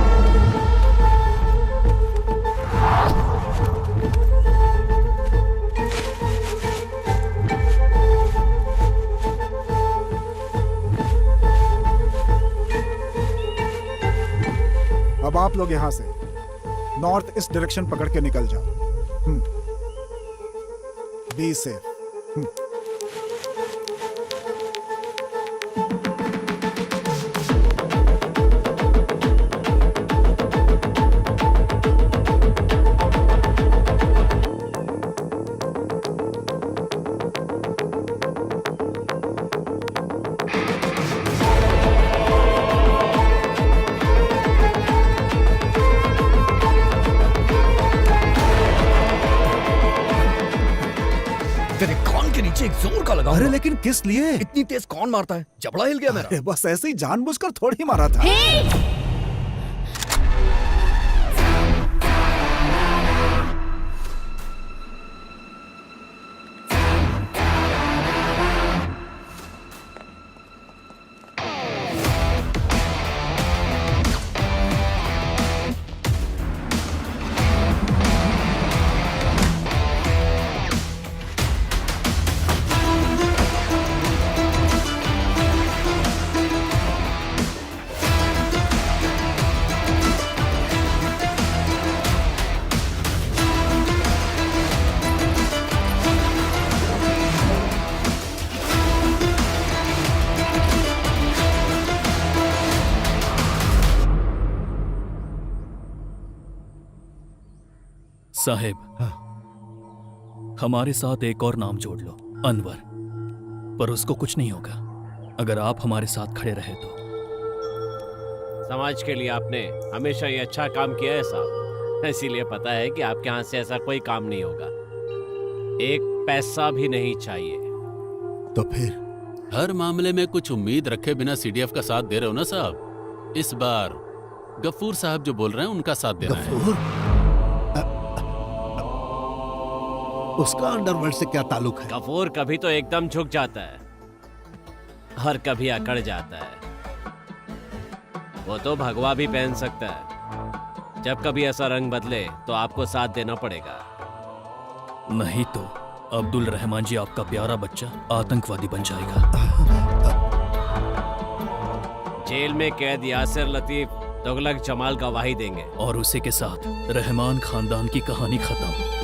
अब आप लोग यहां से नॉर्थ ईस्ट डायरेक्शन पकड़ के निकल जाओ। Be safe. तेरे कान के नीचे एक जोर का लगा। अरे लेकिन किस लिए? इतनी तेज कौन मारता है? जबड़ा हिल गया मेरा। बस ऐसे ही जानबूझकर थोड़ी मारा था। साहेब, हमारे साथ एक और नाम जोड़ लो, अनवर। पर उसको कुछ नहीं होगा। अगर आप हमारे साथ खड़े रहे तो। समाज के लिए आपने हमेशा ये अच्छा काम किया है साहब, इसीलिए पता है कि आपके हाथ से ऐसा कोई काम नहीं होगा। एक पैसा भी नहीं चाहिए। तो फिर हर मामले में कुछ उम्मीद रखे बिना सीडीएफ का साथ दे रहे हो ना साहब। इस बार गफूर साहब जो बोल रहे हैं उनका साथ देना है। उसका अंडरवर्ल्ड से क्या ताल्लुक है? गफूर कभी तो एकदम झुक जाता है और कभी अकड़ जाता है। वो तो भगवा भी पहन सकता है। जब कभी ऐसा रंग बदले तो आपको साथ देना पड़ेगा। नहीं तो अब्दुल रहमान जी आपका प्यारा बच्चा आतंकवादी बन जाएगा। जेल में कैद यासिर लतीफ तुगलक जमाल गवाही देंगे और उसी के साथ रहमान खानदान की कहानी खत्म।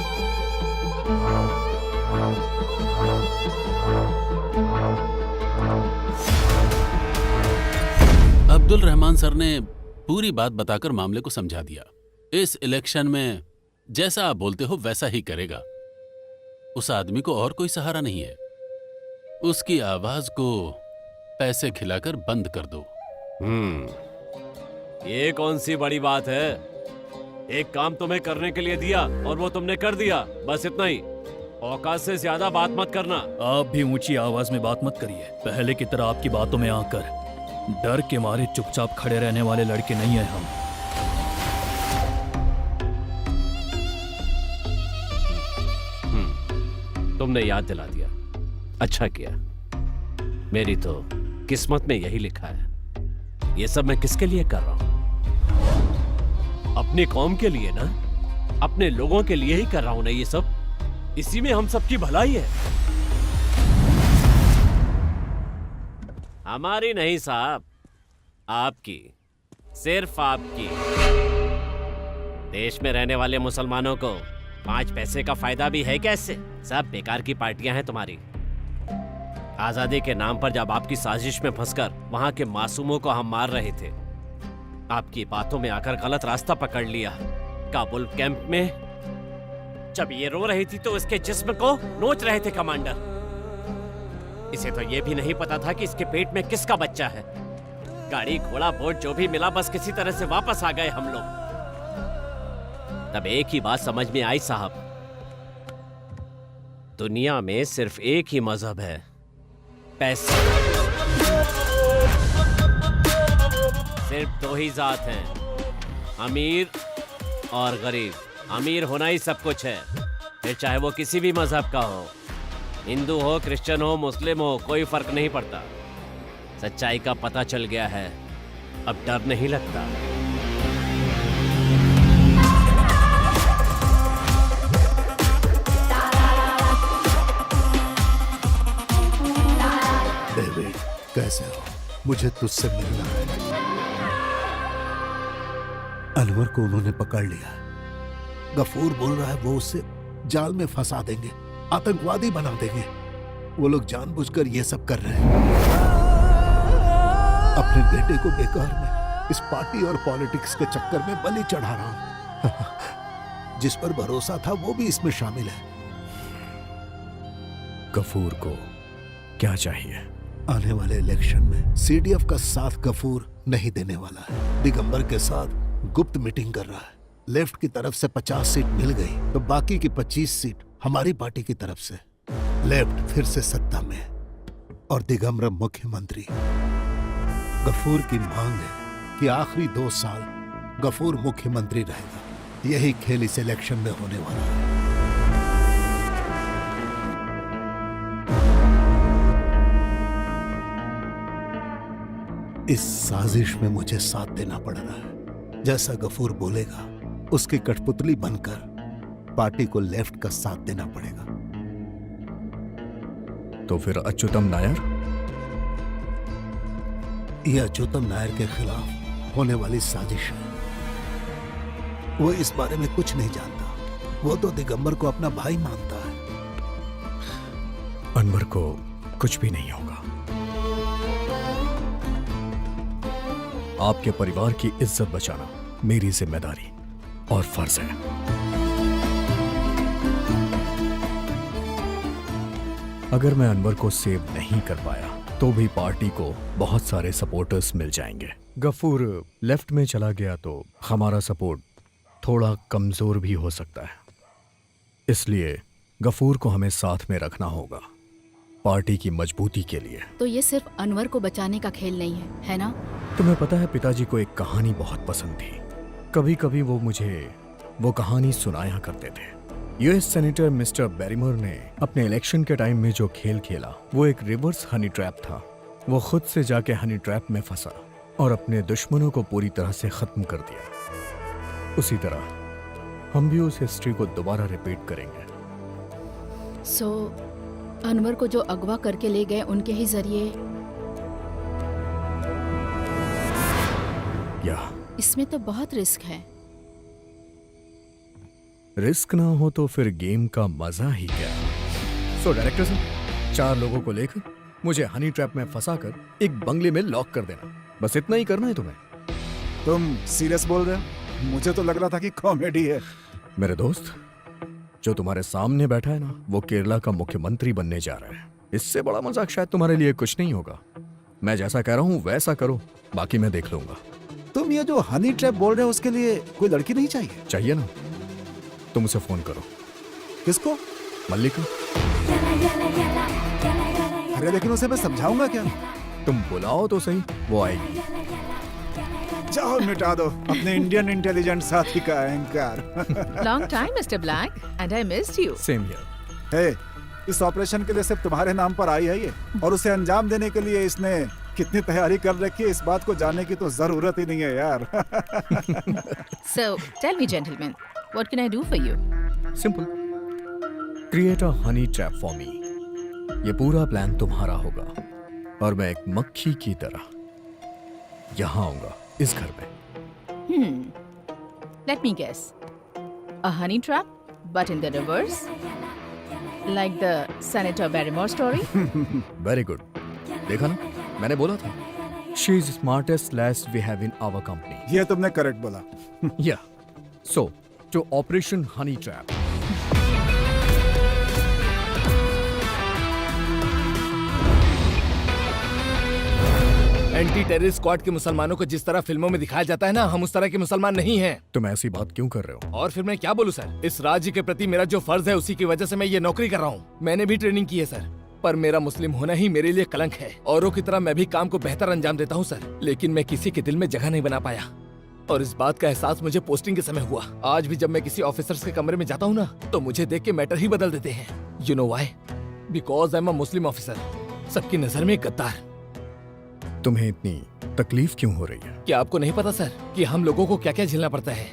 अब्दुल रहमान सर ने पूरी बात बताकर मामले को समझा दिया। इस इलेक्शन में जैसा आप बोलते हो वैसा ही करेगा। उस आदमी को और कोई सहारा नहीं है। उसकी आवाज को पैसे खिलाकर बंद कर दो। ये कौन सी बड़ी बात है? एक काम तुम्हें करने के लिए दिया और वो तुमने कर दिया, बस इतना ही। औकात से ज्यादा बात मत करना। आप भी ऊंची आवाज में बात मत करिए। पहले की तरह आपकी बातों में आकर डर के मारे चुपचाप खड़े रहने वाले लड़के नहीं हैं हम। तुमने याद दिला दिया, अच्छा किया। मेरी तो किस्मत में यही लिखा है। ये सब मैं किसके लिए कर रहा हूं? अपनी कौम के लिए ना, अपने लोगों के लिए ही कर रहा हूं ना ये सब। इसी में हम सबकी भलाई है। हमारी नहीं साहब, आपकी, सिर्फ आपकी। देश में रहने वाले मुसलमानों को 5 पैसे का फायदा भी है कैसे? सब बेकार की पार्टियां हैं तुम्हारी। आजादी के नाम पर जब आपकी साजिश में फंसकर वहां के मासूमों को हम मार रहे थे, आपकी बातों में आकर गलत रास्ता पकड़ लिया। काबुल कैंप में जब ये रो रही थी तो इसके जिस्म को नोच रहे थे कमांडर। इसे तो ये भी नहीं पता था कि इसके पेट में किसका बच्चा है। गाड़ी घोड़ा बोट जो भी मिला, बस किसी तरह से वापस आ गए हम लोग। तब एक ही बात समझ में आई साहब, दुनिया में सिर्फ एक ही मजहब है, पैसे। सिर्फ 2 ही जात हैं, अमीर और गरीब। अमीर होना ही सब कुछ है, फिर चाहे वो किसी भी मजहब का हो, हिंदू हो, क्रिश्चियन हो, मुस्लिम हो, कोई फर्क नहीं पड़ता। सच्चाई का पता चल गया है, अब डर नहीं लगता। डेविड, कैसे हो? मुझे तुझसे मिलना है। अनवर को उन्होंने पकड़ लिया। गफूर बोल रहा है वो उसे जाल में फंसा देंगे, आतंकवादी बना देंगे। वो लोग जानबूझकर ये सब कर रहे हैं। अपने बेटे को बेकार में इस पार्टी और पॉलिटिक्स के चक्कर में बलि चढ़ा रहा हूं। जिस पर भरोसा था वो भी इसमें शामिल है। गफूर को क्या चाहिए? आने वाले इलेक्शन में सीडीएफ का साथ गफूर नहीं देने वाला है। दिगंबर के साथ गुप्त मीटिंग कर रहा है। लेफ्ट की तरफ से 50 सीट मिल गई तो बाकी की 25 सीट हमारी पार्टी की तरफ से। लेफ्ट फिर से सत्ता में और दिगंबर मुख्यमंत्री। गफूर की मांग है कि आखिरी 2 साल गफूर मुख्यमंत्री रहेगा। यही खेल इस इलेक्शन में होने वाला है। इस साजिश में मुझे साथ देना पड़ रहा है। जैसा गफूर बोलेगा उसकी कठपुतली बनकर पार्टी को लेफ्ट का साथ देना पड़ेगा। तो फिर अच्युतम नायर? यह अच्युतम नायर के खिलाफ होने वाली साजिश है। वो इस बारे में कुछ नहीं जानता। वो तो दिगंबर को अपना भाई मानता है। अनवर को कुछ भी नहीं होगा। आपके परिवार की इज्जत बचाना मेरी जिम्मेदारी और फर्ज है। अगर मैं अनवर को सेव नहीं कर पाया तो तो भी पार्टी को बहुत सारे सपोर्टर्स मिल जाएंगे। गफूर लेफ्ट में चला गया तो हमारा सपोर्ट थोड़ा कमजोर भी हो सकता है, इसलिए गफूर को हमें साथ में रखना होगा पार्टी की मजबूती के लिए। तो ये सिर्फ अनवर को बचाने का खेल नहीं है ना? तुम्हें पता है पिताजी को एक कहानी बहुत पसंद थी। कभी कभी वो मुझे वो कहानी सुनाया करते थे। यूएस सेनेटर मिस्टर बैरिमोर ने अपने इलेक्शन के टाइम में जो खेल खेला वो एक रिवर्स हनी ट्रैप था। वो खुद से जाके हनी ट्रैप में फंसा और अपने दुश्मनों को पूरी तरह से खत्म कर दिया। उसी तरह हम भी उस हिस्ट्री को दोबारा रिपीट करेंगे। सो अनवर को जो अगवा करके ले गए उनके ही जरिए। या इसमें तो बहुत रिस्क है। रिस्क ना हो तो फिर गेम का मजा ही क्या। सो डायरेक्टर साहब, 4 लोगों को लेकर मुझे हनी ट्रैप में फंसाकर एक बंगले में लॉक कर देना, बस इतना ही करना है तुम्हें। तुम सीरियस बोल रहे हो? मुझे तो लग रहा था कि कॉमेडी है। मेरे दोस्त, जो तुम्हारे सामने बैठा है ना, वो केरला का मुख्यमंत्री बनने जा रहा है। इससे बड़ा मजाक शायद तुम्हारे लिए कुछ नहीं होगा। मैं जैसा कह रहा हूँ वैसा करो, बाकी मैं देख लूंगा। तुम ये जो हनी ट्रैप बोल रहे हो उसके लिए कोई लड़की नहीं चाहिए? चाहिए ना, तुम उसे फोन करो। किसको? मल्लिका। अरे लेकिन उसे मैं समझाऊंगा क्या? तुम बुलाओ तो सही, वो आएगी। जाओ मिटा दो अपने इंडियन इंटेलिजेंस साथी का अहंकार। Long time mister black and I missed you. Same here. Hey, इस ऑपरेशन के लिए सिर्फ तुम्हारे नाम पर आई है ये, और उसे अंजाम देने के लिए इसने कितनी तैयारी कर रखी है, इस बात को जानने की तो जरूरत ही नहीं है यार। So tell me gentlemen, what can I do for you? Simple, create a honey trap for me. ये पूरा प्लान तुम्हारा होगा और मैं एक मक्खी की तरह यहाँ आऊंगा इस घर में। Let me guess. A honey trap, but in the reverse? Like the Senator Barrymore story? Very good. देखा ना, मैंने बोला था। She is smartest lass we have in our company. ये तुमने करेक्ट बोला। Yeah. So, to Operation Honey Trap. Anti terrorist squad के मुसलमानों को जिस तरह फिल्मों में दिखाया जाता है ना, हम उस तरह के मुसलमान नहीं हैं। तुम ऐसी बात क्यों कर रहे हो? और फिर मैं क्या बोलूं सर? इस राज्य के प्रति मेरा जो फर्ज है उसी की वजह से मैं ये नौकरी कर रहा हूँ। मैंने भी ट्रेनिंग की है सर, पर मेरा मुस्लिम होना ही मेरे लिए कलंक है। औरों की तरह मैं भी काम को बेहतर अंजाम देता हूँ सर, लेकिन मैं किसी के दिल में जगह नहीं बना पाया। और इस बात का एहसास मुझे पोस्टिंग के समय हुआ। आज भी जब मैं किसी ऑफिसर्स के कमरे में जाता हूँ ना, तो मुझे देख के मैटर ही बदल देते हैं। You know why? Because I am a Muslim officer. सबकी नजर में गद्दार। तुम्हें इतनी तकलीफ क्यों हो रही है? क्या आपको नहीं पता सर कि हम लोगों को क्या क्या झेलना पड़ता है?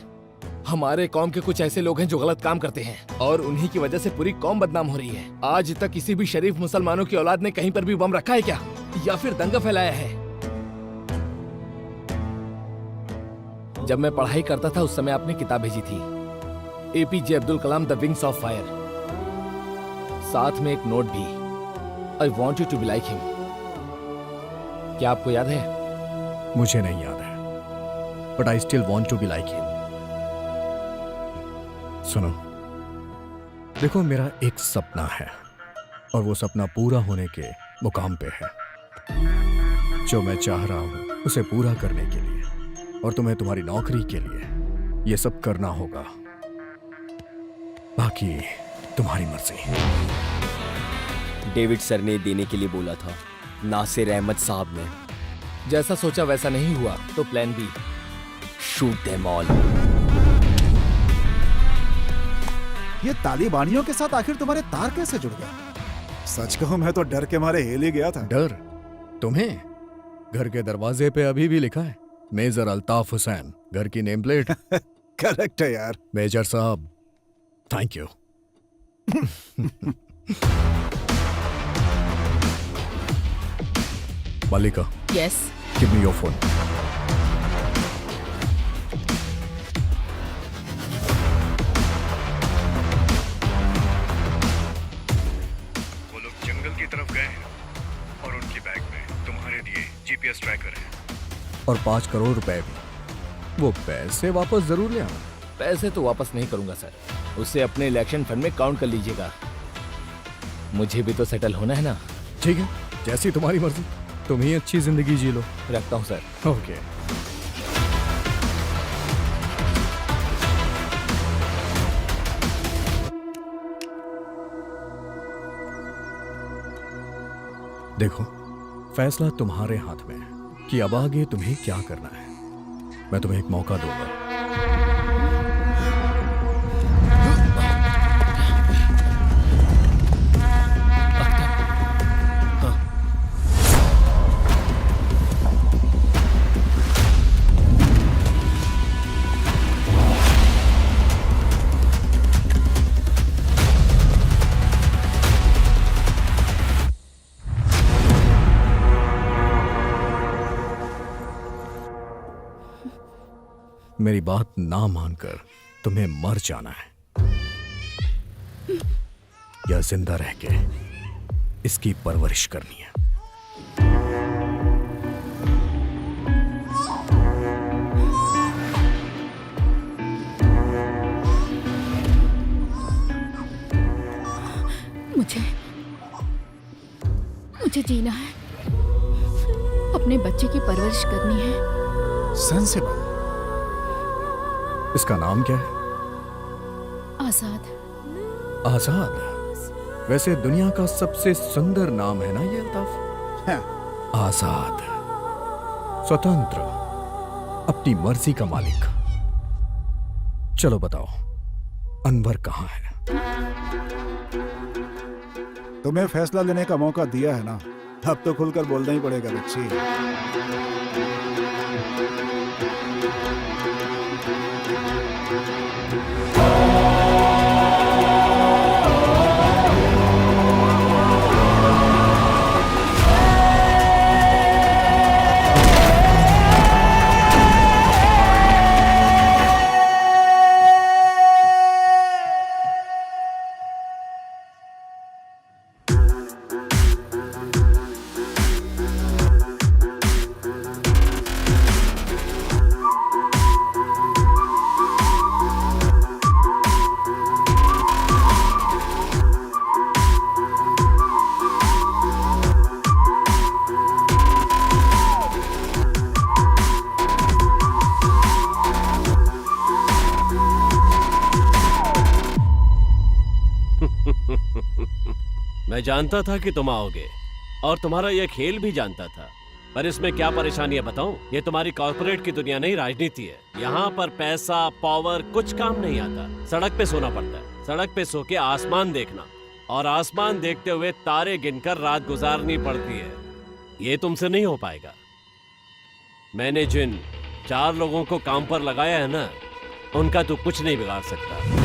हमारे कौम के कुछ ऐसे लोग हैं जो गलत काम करते हैं और उन्हीं की वजह से पूरी कौम बदनाम हो रही है। आज तक किसी भी शरीफ मुसलमानों की औलाद ने कहीं पर भी बम रखा है क्या, या फिर दंगा फैलाया है? जब मैं पढ़ाई करता था उस समय आपने किताब भेजी थी, APJ Abdul Kalam the wings of fire, साथ में एक नोट भी, I want you to be like him. क्या आपको याद है? मुझे नहीं याद है, but I still want to be like him. सुनो, देखो मेरा एक सपना है और वो सपना पूरा होने के मुकाम पे है। जो मैं चाह रहा हूं उसे पूरा करने के लिए और तुम्हें तुम्हारी नौकरी के लिए ये सब करना होगा। बाकी तुम्हारी मर्जी। डेविड सर ने देने के लिए बोला था, नासिर अहमद साहब ने। जैसा सोचा वैसा नहीं हुआ तो plan B, shoot them all. ये तालिबानियों के साथ आखिर तुम्हारे तार कैसे जुड़ गए? सच कहूं मैं तो डर के मारे हिल ही गया था। डर? तुम्हें? घर के दरवाजे पे अभी भी लिखा है मेजर अल्ताफ हुसैन, घर की नेम प्लेट। करेक्ट है यार। मेजर साहब, thank you. Malika. Yes. Give me your phone. वो लोग जंगल की तरफ गए हैं और उनकी बैग में तुम्हारे दिए जीपीएस ट्रैकर है। और 5 करोड़ रुपए भी। वो पैसे वापस जरूर ले आना। पैसे तो वापस नहीं करूंगा सर, उसे अपने इलेक्शन फंड में काउंट कर लीजिएगा। मुझे भी तो सेटल होना है ना। ठीक है, जैसी तुम्हारी मर्जी। तुम ही अच्छी जिंदगी जी लो। रखता हूँ सर। ओके। देखो, फैसला तुम्हारे हाथ में है कि अब आगे तुम्हें क्या करना है। मैं तुम्हें एक मौका दूंगा। मेरी बात ना मानकर तुम्हें मर जाना है या जिंदा रह के इसकी परवरिश करनी है। मुझे जीना है, अपने बच्चे की परवरिश करनी है। सेंसिबल। इसका नाम क्या है? आजाद। आजाद? वैसे दुनिया का सबसे सुंदर नाम है ना ये अल्ताफ? आजाद, स्वतंत्र, अपनी मर्जी का मालिक। चलो बताओ, अनवर कहाँ है? तुम्हें फैसला लेने का मौका दिया है ना, अब तो खुलकर बोलना ही पड़ेगा बच्ची। मैं जानता था कि तुम आओगे और तुम्हारा यह खेल भी जानता था, पर इसमें क्या परेशानी है बताऊं? ये तुम्हारी कॉर्पोरेट की दुनिया नहीं, राजनीति है। यहाँ पर पैसा पावर कुछ काम नहीं आता। सड़क पे सोना पड़ता है, सड़क पे सो के आसमान देखना और आसमान देखते हुए तारे गिनकर रात गुजारनी पड़ती है। ये तुमसे नहीं हो पाएगा। मैंने जिन 4 लोगों को काम पर लगाया है ना, उनका तू कुछ नहीं बिगाड़ सकता।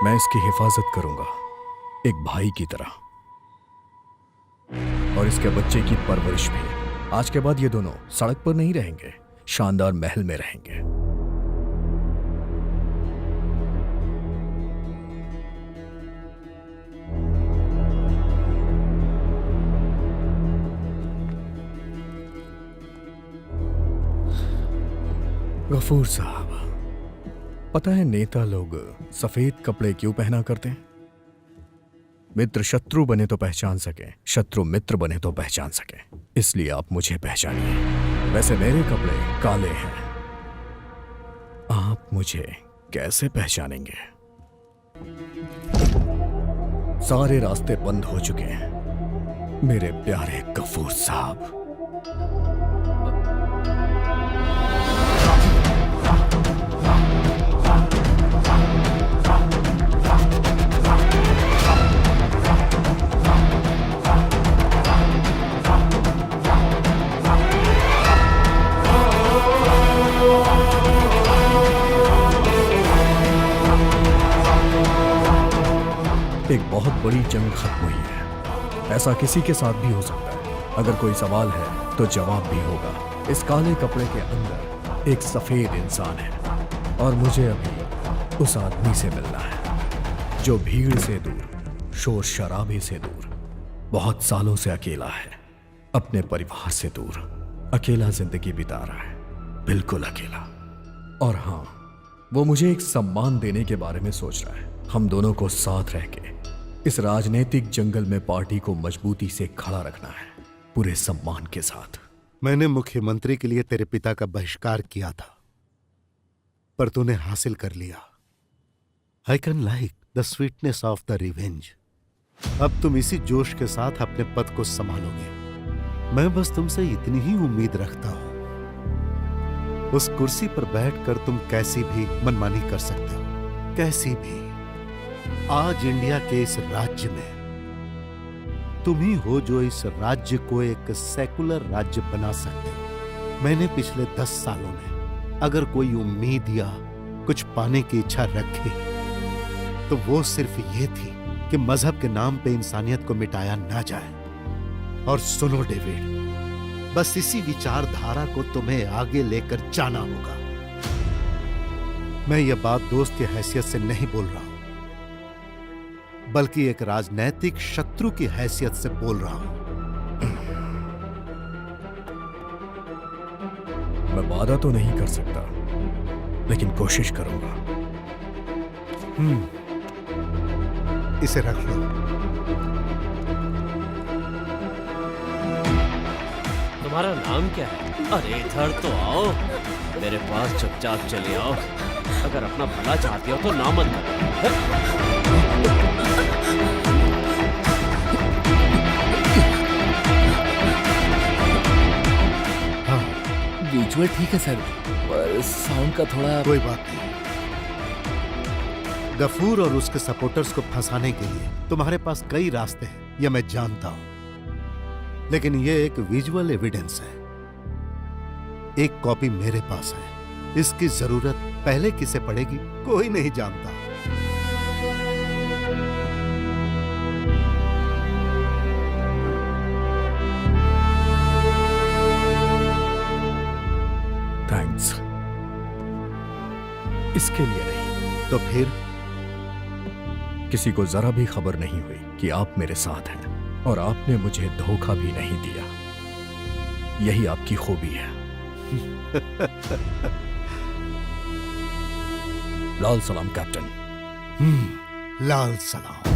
मैं इसकी हिफाजत करूंगा एक भाई की तरह, और इसके बच्चे की परवरिश भी। आज के बाद ये दोनों सड़क पर नहीं रहेंगे, शानदार महल में रहेंगे। गफूर साहब, पता है नेता लोग सफेद कपड़े क्यों पहना करते हैं? मित्र शत्रु बने तो पहचान सके, शत्रु मित्र बने तो पहचान सके, इसलिए आप मुझे पहचानिए। वैसे मेरे कपड़े काले हैं, आप मुझे कैसे पहचानेंगे? सारे रास्ते बंद हो चुके हैं मेरे प्यारे गफूर साहब। एक बहुत बड़ी जंग खत्म हुई है। ऐसा किसी के साथ भी हो सकता है। अगर कोई सवाल है तो जवाब भी होगा। इस काले कपड़े के अंदर एक सफेद इंसान है और मुझे अभी उस आदमी से मिलना है जो भीड़ से दूर, शोर शराबे से दूर, बहुत सालों से अकेला है, अपने परिवार से दूर अकेला जिंदगी बिता रहा है, बिल्कुल अकेला। और हाँ, वो मुझे एक सम्मान देने के बारे में सोच रहा है। हम दोनों को साथ रह के इस राजनीतिक जंगल में पार्टी को मजबूती से खड़ा रखना है, पूरे सम्मान के साथ। मैंने मुख्यमंत्री के लिए तेरे पिता का बहिष्कार किया था, पर तूने हासिल कर लिया। I can like the sweetness of the revenge. अब तुम इसी जोश के साथ अपने पद को संभालोगे। मैं बस तुमसे इतनी ही उम्मीद रखता हूं। उस कुर्सी पर बैठकर तुम कैसी भी मनमानी कर सकते हो, कैसी भी। आज इंडिया के इस राज्य में तुम ही हो जो इस राज्य को एक सेकुलर राज्य बना सकते हो। मैंने पिछले 10 सालों में अगर कोई उम्मीद या कुछ पाने की इच्छा रखी तो वो सिर्फ ये थी कि मजहब के नाम पे इंसानियत को मिटाया ना जाए। और सुनो डेविड, बस इसी विचारधारा को तुम्हें आगे लेकर जाना होगा। मैं ये बात दोस्त की हैसियत से नहीं बोल रहा हूं, बल्कि एक राजनैतिक शत्रु की हैसियत से बोल रहा हूं। मैं वादा तो नहीं कर सकता, लेकिन कोशिश करूंगा। इसे रख लो। तुम्हारा नाम क्या है? अरे इधर तो आओ, मेरे पास चुपचाप चले आओ। अगर अपना भला चाहती हो तो ना मत करो। विजुअल ठीक है सर, पर साउंड का थोड़ा। कोई बात नहीं। गफूर और उसके सपोर्टर्स को फंसाने के लिए तुम्हारे पास कई रास्ते हैं, यह मैं जानता हूं, लेकिन यह एक विजुअल एविडेंस है। एक कॉपी मेरे पास है। इसकी जरूरत पहले किसे पड़ेगी कोई नहीं जानता। थैंक्स। इसके लिए नहीं तो फिर किसी को जरा भी खबर नहीं हुई कि आप मेरे साथ हैं और आपने मुझे धोखा भी नहीं दिया। यही आपकी खूबी है। लाल सलाम कैप्टन। लाल सलाम।